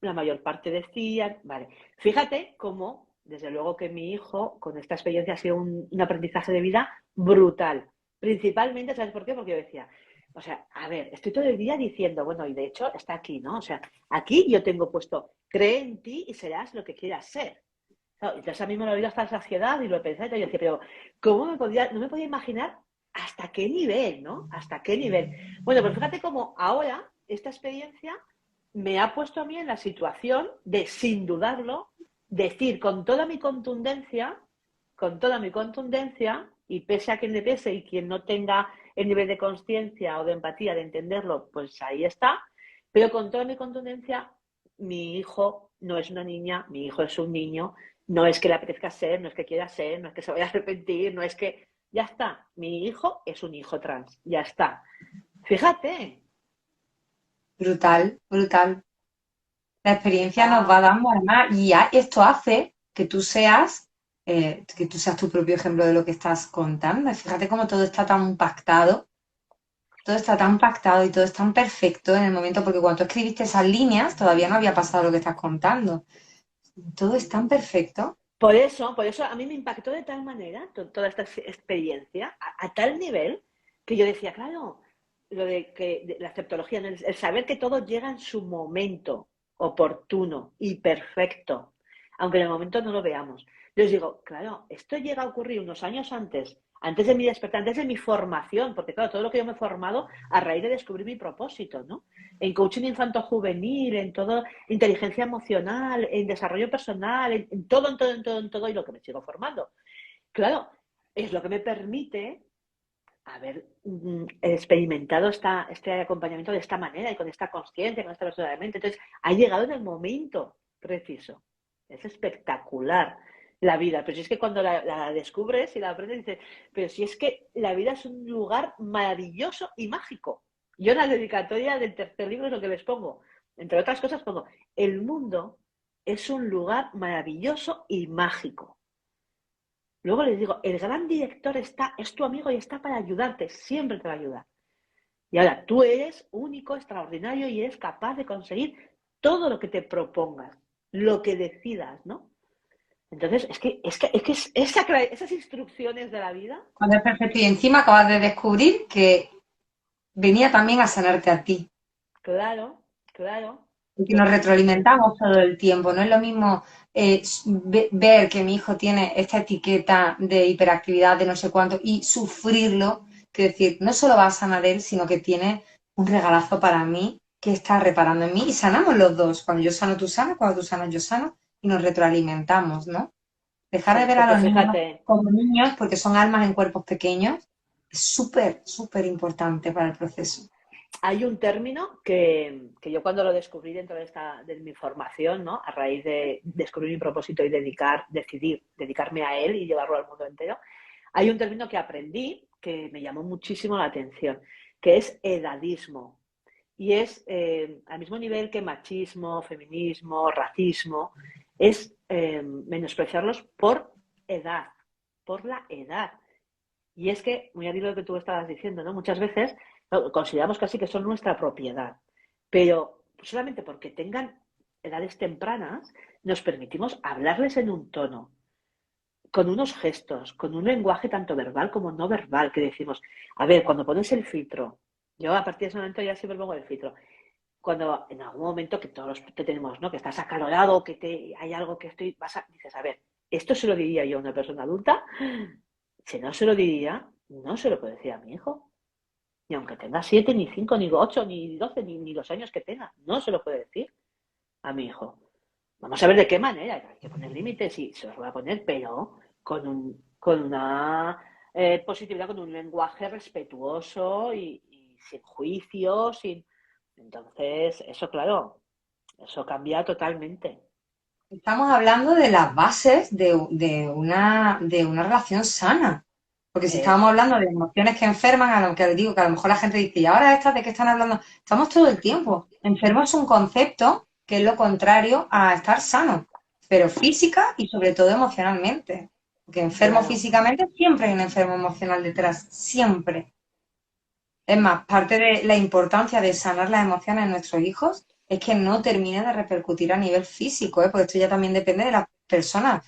la mayor parte decían. Vale, fíjate cómo, desde luego que mi hijo con esta experiencia ha sido un aprendizaje de vida brutal. Principalmente, ¿sabes por qué? Porque yo decía, o sea, a ver, estoy todo el día diciendo, bueno, y de hecho está aquí, ¿no? O sea, aquí yo tengo puesto, cree en ti y serás lo que quieras ser. Claro, entonces a mí me lo he oído hasta la saciedad y lo he pensado y yo decía, pero ¿cómo no me podía imaginar hasta qué nivel, ¿no? Hasta qué nivel. Bueno, pues fíjate cómo ahora esta experiencia me ha puesto a mí en la situación de, sin dudarlo, decir con toda mi contundencia, y pese a quien le pese y quien no tenga el nivel de conciencia o de empatía de entenderlo, pues ahí está, pero con toda mi contundencia, mi hijo no es una niña, mi hijo es un niño, no es que le apetezca ser, no es que quiera ser, no es que se vaya a arrepentir, no es que... Ya está, mi hijo es un hijo trans, ya está. Fíjate, Brutal, brutal. La experiencia nos va está... dando además, y esto hace que tú seas tu propio ejemplo de lo que estás contando. Y fíjate cómo todo está tan pactado y todo es tan perfecto en el momento, porque cuando tú escribiste esas líneas todavía no había pasado lo que estás contando. Todo es tan perfecto. Por eso a mí me impactó de tal manera toda esta experiencia, a tal nivel, que yo decía, claro, lo de la aceptología, ¿no? El saber que todo llega en su momento oportuno y perfecto, aunque en el momento no lo veamos. Yo os digo, claro, esto llega a ocurrir unos años antes de mi despertar, antes de mi formación, porque claro, todo lo que yo me he formado a raíz de descubrir mi propósito, ¿no? En coaching infanto-juvenil, en todo inteligencia emocional, en desarrollo personal, en todo, en todo, en todo, en todo, y lo que me sigo formando. Claro, es lo que me permite haber experimentado este acompañamiento de esta manera y con esta conciencia, con esta apertura de mente. Entonces, ha llegado en el momento preciso. Es espectacular la vida, pero si es que cuando la descubres y la aprendes, dices, pero si es que la vida es un lugar maravilloso y mágico. Yo en la dedicatoria del tercer libro es lo que les pongo. Entre otras cosas pongo, el mundo es un lugar maravilloso y mágico. Luego les digo, el gran director es tu amigo y está para ayudarte, siempre te va a ayudar. Y ahora, tú eres único, extraordinario y eres capaz de conseguir todo lo que te propongas, lo que decidas, ¿no? Entonces, esas instrucciones de la vida, Cuando es perfecto y encima acabas de descubrir que venía también a sanarte a ti. claro, claro, Porque nos retroalimentamos todo el tiempo. No es lo mismo ver que mi hijo tiene esta etiqueta de hiperactividad de no sé cuánto y sufrirlo, que decir, no solo va a sanar él, sino que tiene un regalazo para mí que está reparando en mí y sanamos los dos. Cuando yo sano, tú sanas, cuando tú sanas, yo sano y nos retroalimentamos, ¿no? Dejar de sí, ver a porque los niños fíjate, como niños porque son almas en cuerpos pequeños es súper, súper importante para el proceso. hay un término que yo cuando lo descubrí dentro de mi formación, ¿no? A raíz de descubrir mi propósito y decidir dedicarme a él y llevarlo al mundo entero, hay un término que aprendí que me llamó muchísimo la atención, que es edadismo. Y es al mismo nivel que machismo, feminismo, racismo, es menospreciarlos por edad, por la edad. Y es que, muy al hilo de lo que tú estabas diciendo, ¿no? Muchas veces consideramos casi que son nuestra propiedad, pero solamente porque tengan edades tempranas, nos permitimos hablarles en un tono, con unos gestos, con un lenguaje tanto verbal como no verbal, que decimos, a ver, cuando pones el filtro, yo a partir de ese momento ya siempre pongo el filtro, cuando en algún momento que todos te tenemos, ¿no? Que estás acalorado, hay algo que dices, a ver, esto se lo diría yo a una persona adulta, si no se lo diría, no se lo puedo decir a mi hijo. Ni aunque tenga 7, ni 5, ni 8, ni 12, ni los años que tenga. No se lo puede decir a mi hijo. Vamos a ver de qué manera. Hay que poner límites y se los voy a poner, pero con una positividad, con un lenguaje respetuoso y sin juicio, sin... Entonces, eso, claro, eso cambia totalmente. Estamos hablando de las bases de una relación sana. Porque si estábamos Eso hablando es. de emociones que enferman, a lo que digo que a lo mejor la gente dice, ¿y ahora estas de qué están hablando? Estamos todo el tiempo. Enfermo es un concepto que es lo contrario a estar sano, pero física y sobre todo emocionalmente. Porque enfermo Claro. físicamente siempre hay un enfermo emocional detrás, siempre. Es más, parte de la importancia de sanar las emociones en nuestros hijos es que no termine de repercutir a nivel físico, ¿eh? Porque esto ya también depende de las personas.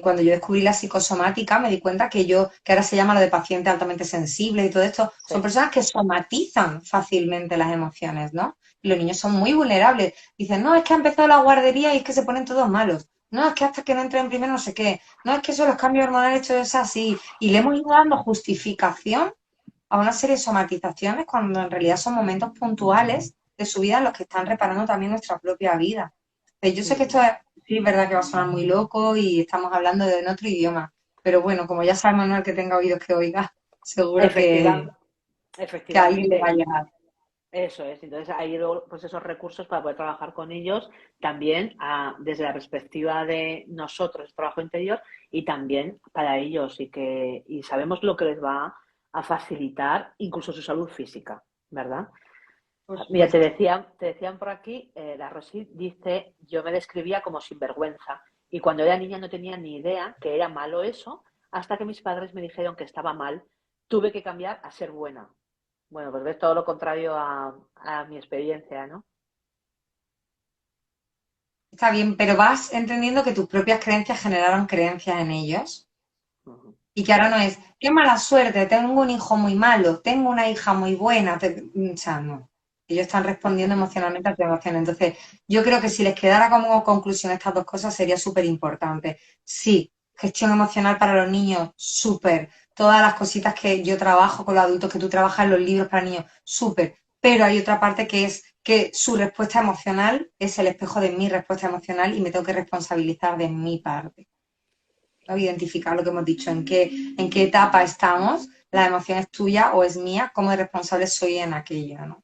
Cuando yo descubrí la psicosomática, me di cuenta que ahora se llama lo de paciente altamente sensible y todo esto, son Sí. personas que somatizan fácilmente las emociones, ¿no? Y los niños son muy vulnerables. Dicen, no, es que ha empezado la guardería y es que se ponen todos malos. No, es que hasta que no entren en primero no sé qué. No, es que son los cambios hormonales, todo es así. Y le hemos ido dando justificación a una serie de somatizaciones cuando en realidad son momentos puntuales de su vida en los que están reparando también nuestra propia vida. Yo sé que esto Ujú. es, sí, es verdad que va a sonar muy loco y estamos hablando de en otro idioma, pero bueno, como ya sabe Manuel que tenga oídos que oiga, seguro Efectiva- que a alguien le va a efectivamente. llegar. Eso es. Entonces, ahí luego, pues esos recursos para poder trabajar con ellos también desde la perspectiva de nosotros, trabajo interior, y también para ellos, y sabemos lo que les va a facilitar incluso su salud física, ¿verdad? Por Mira, supuesto. te decían por aquí, la Rosy dice, yo me describía como sinvergüenza, y cuando era niña no tenía ni idea que era malo eso, hasta que mis padres me dijeron que estaba mal, tuve que cambiar a ser buena. Bueno, pues ves todo lo contrario a mi experiencia, ¿no? Está bien, pero vas entendiendo que tus propias creencias generaron creencias en ellos. Ujú. Y que ahora no es, qué mala suerte, tengo un hijo muy malo, tengo una hija muy buena. O sea, no. Ellos están respondiendo emocionalmente a tu emoción. Entonces, yo creo que si les quedara como conclusión estas dos cosas sería súper importante. Sí, gestión emocional para los niños, súper. Todas las cositas que yo trabajo con los adultos, que tú trabajas en los libros para niños, súper. Pero hay otra parte que es que su respuesta emocional es el espejo de mi respuesta emocional y me tengo que responsabilizar de mi parte. ¿No? Identificar lo que hemos dicho, en qué etapa estamos, la emoción es tuya o es mía, cómo de responsable soy en aquello, ¿no?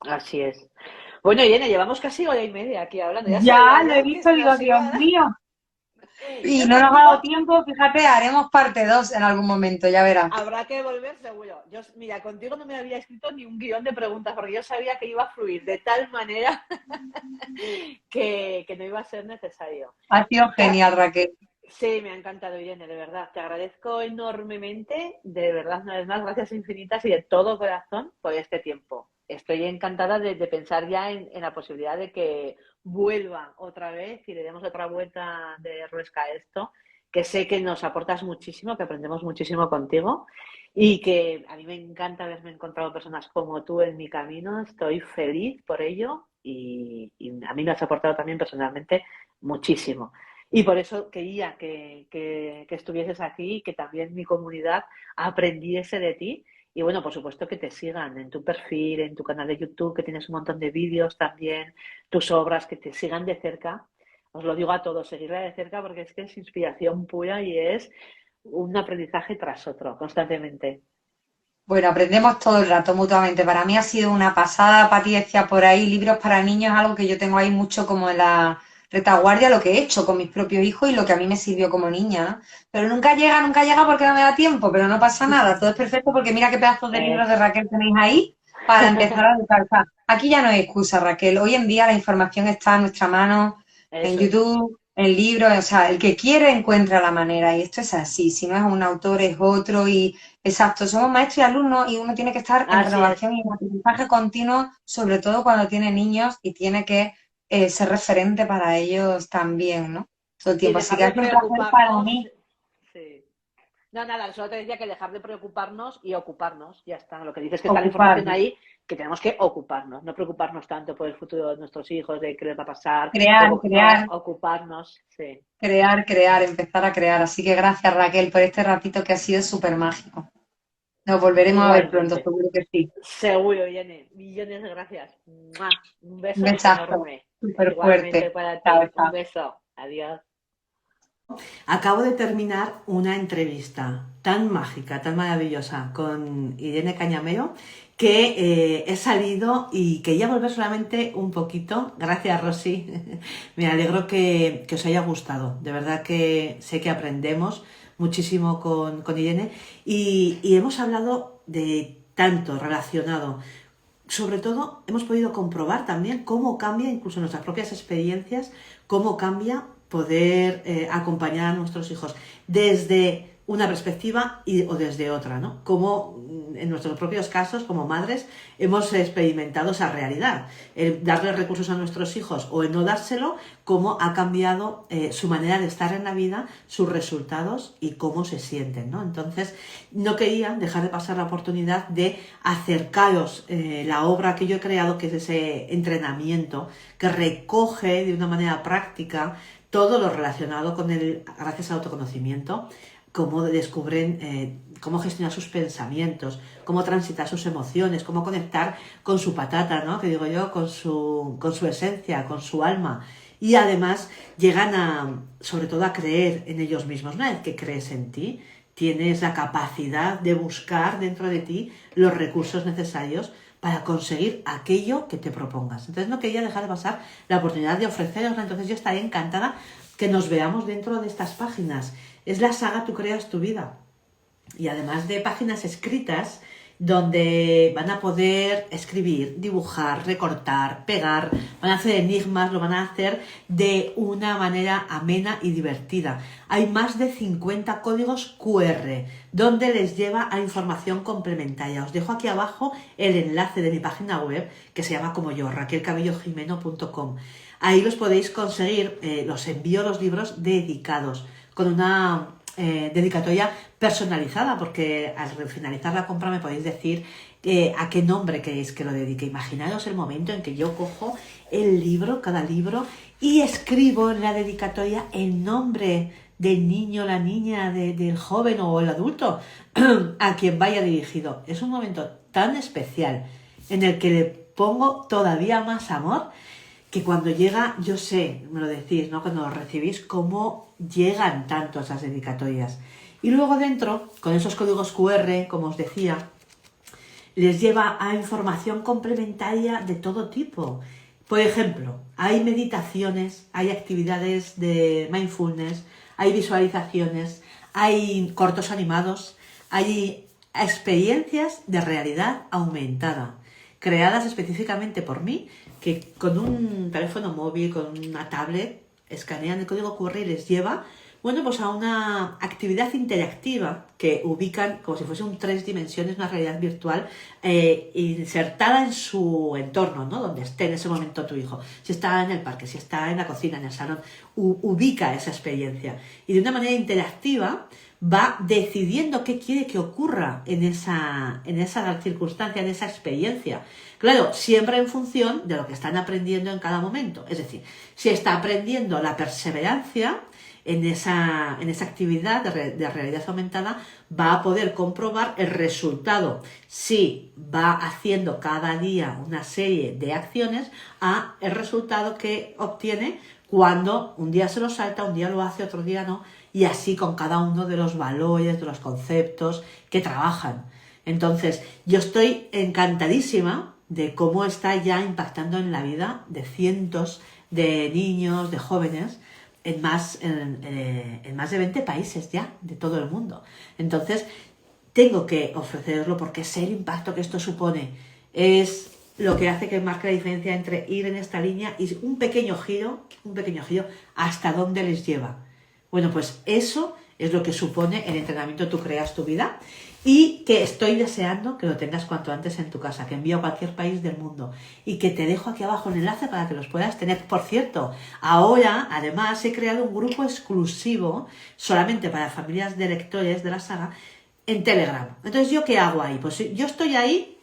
Así es. Bueno, Irene, llevamos casi hora y media aquí hablando. Ya Ya sabía lo he yo que visto, se digo, nos Dios iba a dar. mío. Y Yo no nos ha dado contigo tiempo, fíjate, haremos parte 2 en algún momento, ya verás. habrá que volver seguro. Yo, mira, contigo no me había escrito ni un guión de preguntas porque yo sabía que iba a fluir de tal manera que no iba a ser necesario. Ha sido Te- genial, Raquel. Sí, me ha encantado, Irene, de verdad. Te agradezco enormemente, de verdad, una vez más, gracias infinitas y de todo corazón por este tiempo. Estoy encantada de pensar ya en la posibilidad de que vuelva otra vez y le demos otra vuelta de ruesca a esto, que sé que nos aportas muchísimo, que aprendemos muchísimo contigo y que a mí me encanta haberme encontrado personas como tú en mi camino. Estoy feliz por ello y a mí me has aportado también personalmente muchísimo. Y por eso quería que estuvieses aquí y que también mi comunidad aprendiese de ti. Y bueno, por supuesto que te sigan en tu perfil, en tu canal de YouTube, que tienes un montón de vídeos también, tus obras, que te sigan de cerca. Os lo digo a todos, seguirla de cerca porque es que es inspiración pura y es un aprendizaje tras otro, constantemente. Bueno, aprendemos todo el rato mutuamente. Para mí ha sido una pasada. Pati decía por ahí, libros para niños, algo que yo tengo ahí mucho como en la retaguardia, lo que he hecho con mis propios hijos y lo que a mí me sirvió como niña, ¿no? Pero nunca llega porque no me da tiempo, pero no pasa nada. Todo es perfecto porque mira qué pedazos de libros de Eso. Raquel tenéis ahí para empezar a educar. O sea, aquí ya no hay excusa, Raquel. Hoy en día la información está en nuestra mano, en Eso es. YouTube, en libros. O sea, el que quiere encuentra la manera y esto es así. Si no es un autor, es otro y exacto, somos maestros y alumnos y uno tiene que estar en Así es. renovación y en aprendizaje continuo, sobre todo cuando tiene niños y tiene que ser referente para ellos también, ¿no? Todo el Y tiempo. Así dejar que ha de sido un placer para preocuparnos. mí Sí. No, nada, solo te decía que dejar de preocuparnos y ocuparnos. Ya está. Lo que dices es que está la información ocuparme, ahí, que tenemos que ocuparnos. No preocuparnos tanto por el futuro de nuestros hijos, de qué les va a pasar. No, ocuparnos. Sí. empezar a crear. Así que gracias Raquel por este ratito que ha sido súper mágico. Nos volveremos a ver pronto, Igualmente. seguro que sí. Seguro, Irene. Millones de gracias. ¡Mua! Un Un beso besazo enorme. súper Igualmente fuerte. para Chao, ti. Un chao. beso. Adiós. Acabo de terminar una entrevista tan mágica, tan maravillosa con Irene Cañamero que he salido y quería volver solamente un poquito. Gracias, Rosy. Me alegro que os haya gustado. De verdad que sé que aprendemos muchísimo con Irene y hemos hablado de tanto relacionado sobre todo hemos podido comprobar también cómo cambia, incluso nuestras propias experiencias, cómo cambia poder acompañar a nuestros hijos desde una perspectiva o desde otra, ¿no? Como en nuestros propios casos, como madres, hemos experimentado esa realidad. El darle recursos a nuestros hijos o el no dárselo, cómo ha cambiado su manera de estar en la vida, sus resultados y cómo se sienten, ¿no? Entonces, no quería dejar de pasar la oportunidad de acercaros la obra que yo he creado, que es ese entrenamiento que recoge de una manera práctica todo lo relacionado con el, gracias al autoconocimiento, cómo descubren cómo gestionar sus pensamientos, cómo transitar sus emociones, cómo conectar con su patata, ¿no? Que digo yo, con su esencia, con su alma. Y además llegan sobre todo a creer en ellos mismos. Una vez que crees en ti, tienes la capacidad de buscar dentro de ti los recursos necesarios para conseguir aquello que te propongas. Entonces no quería dejar de pasar la oportunidad de ofrecerosla. Entonces yo estaré encantada que nos veamos dentro de estas páginas. Es la saga Tú creas tu vida. Y además de páginas escritas donde van a poder escribir, dibujar, recortar, pegar, van a hacer enigmas, lo van a hacer de una manera amena y divertida. Hay más de 50 códigos QR donde les lleva a información complementaria. Os dejo aquí abajo el enlace de mi página web que se llama como yo, raquelcabellojimeno.com. Ahí los podéis conseguir, los envío los libros dedicados con una dedicatoria personalizada, porque al finalizar la compra me podéis decir a qué nombre queréis que lo dedique. Imaginaros el momento en que yo cojo el libro, cada libro, y escribo en la dedicatoria el nombre del niño, la niña, del joven o el adulto a quien vaya dirigido. Es un momento tan especial en el que le pongo todavía más amor, que cuando llega, yo sé, me lo decís, ¿no? Cuando lo recibís, cómo llegan tanto esas dedicatorias. Y luego dentro, con esos códigos QR, como os decía, les lleva a información complementaria de todo tipo. Por ejemplo, hay meditaciones, hay actividades de mindfulness, hay visualizaciones, hay cortos animados, hay experiencias de realidad aumentada, creadas específicamente por mí, que con un teléfono móvil, con una tablet, escanean el código QR y les lleva, bueno, pues a una actividad interactiva que ubican como si fuese un 3 dimensiones, una realidad virtual insertada en su entorno, ¿no? Donde esté en ese momento tu hijo. Si está en el parque, si está en la cocina, en el salón, ubica esa experiencia. Y de una manera interactiva va decidiendo qué quiere que ocurra en esa circunstancia, en esa experiencia. Claro, siempre en función de lo que están aprendiendo en cada momento. Es decir, si está aprendiendo la perseverancia en esa actividad de realidad aumentada, va a poder comprobar el resultado. Si va haciendo cada día una serie de acciones, a el resultado que obtiene cuando un día se lo salta, un día lo hace, otro día no, y así con cada uno de los valores, de los conceptos que trabajan. Entonces, yo estoy encantadísima de cómo está ya impactando en la vida de cientos de niños, de jóvenes, en más de 20 países ya, de todo el mundo. Entonces, tengo que ofreceroslo porque sé el impacto que esto supone. Es lo que hace que marque la diferencia entre ir en esta línea y un pequeño giro, hasta dónde les lleva. Bueno, pues eso es lo que supone el entrenamiento Tú creas tu vida, y que estoy deseando que lo tengas cuanto antes en tu casa, que envío a cualquier país del mundo, y que te dejo aquí abajo el enlace para que los puedas tener. Por cierto, ahora además he creado un grupo exclusivo solamente para familias de lectores de la saga en Telegram. Entonces, ¿yo qué hago ahí? Pues yo estoy ahí.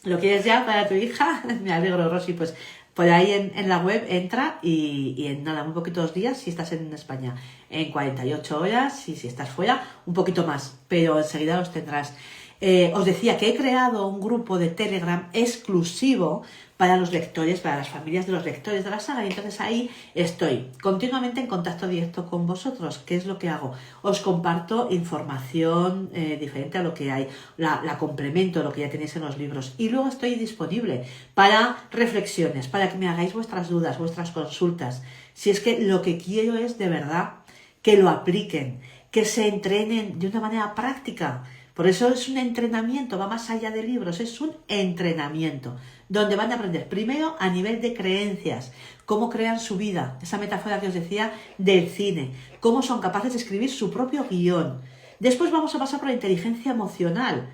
¿Lo quieres ya para tu hija? Me alegro, Rosy. Pues por ahí en la web entra y en nada, muy poquitos días, si estás en España, en 48 horas, y si estás fuera, un poquito más, pero enseguida los tendrás. Os decía que he creado un grupo de Telegram exclusivo para los lectores, para las familias de los lectores de la saga, y entonces ahí estoy continuamente en contacto directo con vosotros. ¿Qué es lo que hago? Os comparto información diferente a lo que hay, la complemento, lo que ya tenéis en los libros, y luego estoy disponible para reflexiones, para que me hagáis vuestras dudas, vuestras consultas. Si es que lo que quiero es de verdad que lo apliquen, que se entrenen de una manera práctica, Por eso es un entrenamiento, va más allá de libros, es un entrenamiento, donde van a aprender primero a nivel de creencias, cómo crean su vida, esa metáfora que os decía del cine, cómo son capaces de escribir su propio guión. Después vamos a pasar por la inteligencia emocional,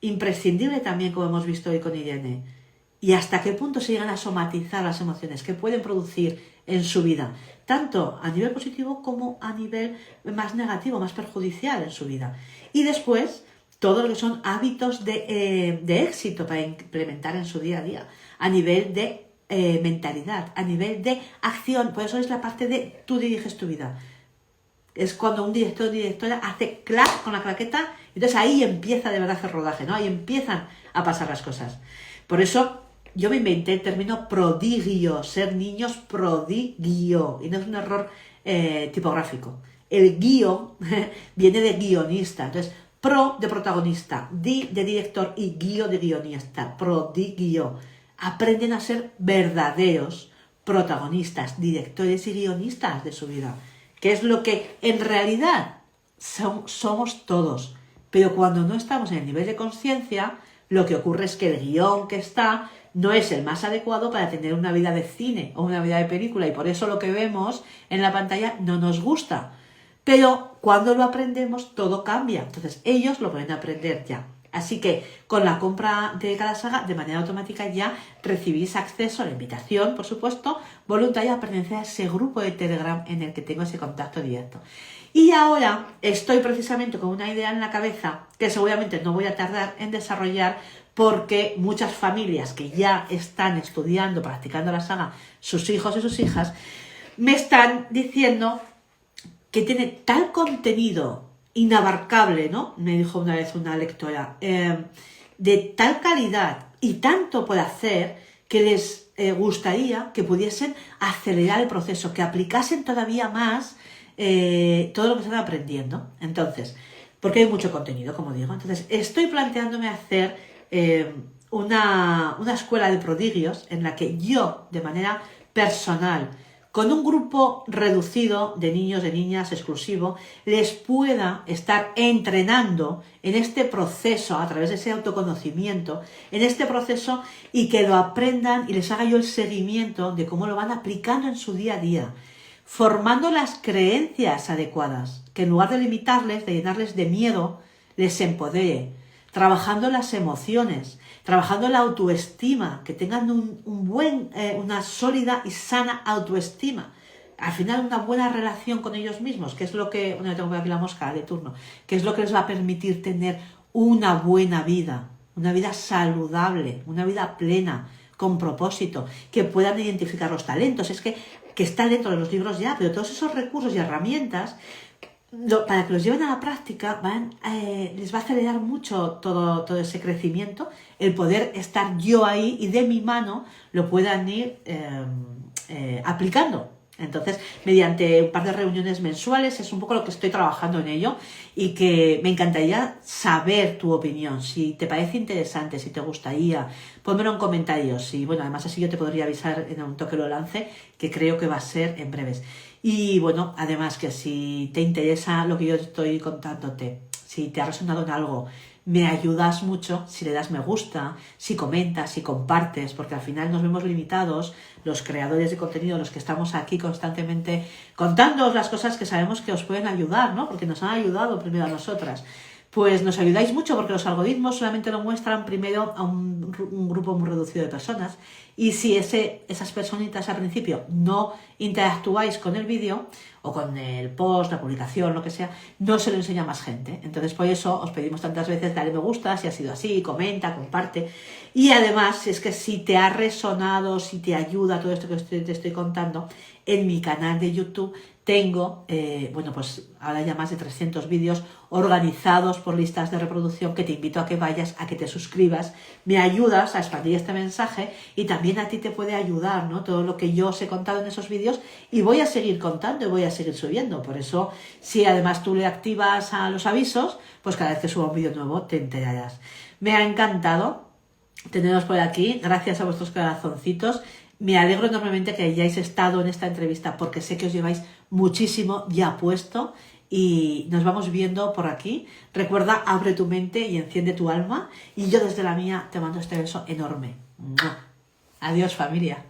imprescindible también, como hemos visto hoy con Irene. Y hasta qué punto se llegan a somatizar las emociones que pueden producir en su vida, tanto a nivel positivo como a nivel más negativo, más perjudicial en su vida. Y después, todo lo que son hábitos de éxito para implementar en su día a día, a nivel de mentalidad, a nivel de acción. Por eso es la parte de tú diriges tu vida. Es cuando un director o directora hace clac con la claqueta, entonces ahí empieza de verdad el rodaje, ¿no? Ahí empiezan a pasar las cosas. Por eso yo me inventé el término prodigio, ser niños prodigio, y no es un error tipográfico. El guio viene de guionista, entonces pro de protagonista, di de director y guio de guionista, prodigio. Aprenden a ser verdaderos protagonistas, directores y guionistas de su vida, que es lo que en realidad somos todos. Pero cuando no estamos en el nivel de conciencia, lo que ocurre es que el guión que está no es el más adecuado para tener una vida de cine o una vida de película, y por eso lo que vemos en la pantalla no nos gusta. Pero cuando lo aprendemos, todo cambia. Entonces ellos lo pueden aprender ya. Así que con la compra de cada saga, de manera automática ya recibís acceso a la invitación, por supuesto, voluntaria a pertenecer a ese grupo de Telegram en el que tengo ese contacto directo. Y ahora estoy precisamente con una idea en la cabeza que seguramente no voy a tardar en desarrollar, porque muchas familias que ya están estudiando, practicando la saga, sus hijos y sus hijas, me están diciendo que tiene tal contenido inabarcable, ¿no? Me dijo una vez una lectora, de tal calidad y tanto por hacer, que les gustaría que pudiesen acelerar el proceso, que aplicasen todavía más todo lo que están aprendiendo. Entonces, porque hay mucho contenido, como digo. Entonces, estoy planteándome hacer una escuela de prodigios en la que yo, de manera personal, con un grupo reducido de niños, de niñas, exclusivo, les pueda estar entrenando en este proceso, a través de ese autoconocimiento, en este proceso, y que lo aprendan y les haga yo el seguimiento de cómo lo van aplicando en su día a día, formando las creencias adecuadas, que en lugar de limitarles, de llenarles de miedo, les empodere, trabajando las emociones, trabajando la autoestima, que tengan una sólida y sana autoestima. Al final, una buena relación con ellos mismos, que es lo que, bueno, tengo aquí la mosca de turno, que es lo que les va a permitir tener una buena vida, una vida saludable, una vida plena, con propósito, que puedan identificar los talentos. Es que está dentro de los libros ya, pero todos esos recursos y herramientas, para que los lleven a la práctica, les va a acelerar mucho todo ese crecimiento, el poder estar yo ahí y de mi mano lo puedan ir aplicando. Entonces, mediante un par de reuniones mensuales, es un poco lo que estoy trabajando en ello, y que me encantaría saber tu opinión, si te parece interesante, si te gustaría, pónmelo en comentarios. Y bueno, además así yo te podría avisar en un toque lo lance, que creo que va a ser en breves. Y bueno, además que si te interesa lo que yo estoy contándote, si te ha resonado en algo, me ayudas mucho si le das me gusta, si comentas, si compartes, porque al final nos vemos limitados, los creadores de contenido, los que estamos aquí constantemente contándoos las cosas que sabemos que os pueden ayudar, ¿no? Porque nos han ayudado primero a nosotras. Pues nos ayudáis mucho, porque los algoritmos solamente lo muestran primero a un grupo muy reducido de personas, y si esas personitas al principio no interactuáis con el vídeo o con el post, la publicación, lo que sea, no se lo enseña a más gente. Entonces, por eso os pedimos tantas veces dale me gusta, si ha sido así, comenta, comparte. Y además, es que si te ha resonado, si te ayuda todo esto que te estoy contando, en mi canal de YouTube tengo, pues ahora ya más de 300 vídeos organizados por listas de reproducción, que te invito a que vayas, a que te suscribas. Me ayudas a expandir este mensaje, y también a ti te puede ayudar, ¿no? Todo lo que yo os he contado en esos vídeos, y voy a seguir contando y voy a seguir subiendo. Por eso, si además tú le activas a los avisos, pues cada vez que suba un vídeo nuevo te enterarás. Me ha encantado teneros por aquí, gracias a vuestros corazoncitos. Me alegro enormemente que hayáis estado en esta entrevista, porque sé que os lleváis muchísimo ya puesto y nos vamos viendo por aquí. Recuerda, abre tu mente y enciende tu alma, y yo desde la mía te mando este beso enorme. ¡Mua! Adiós, familia.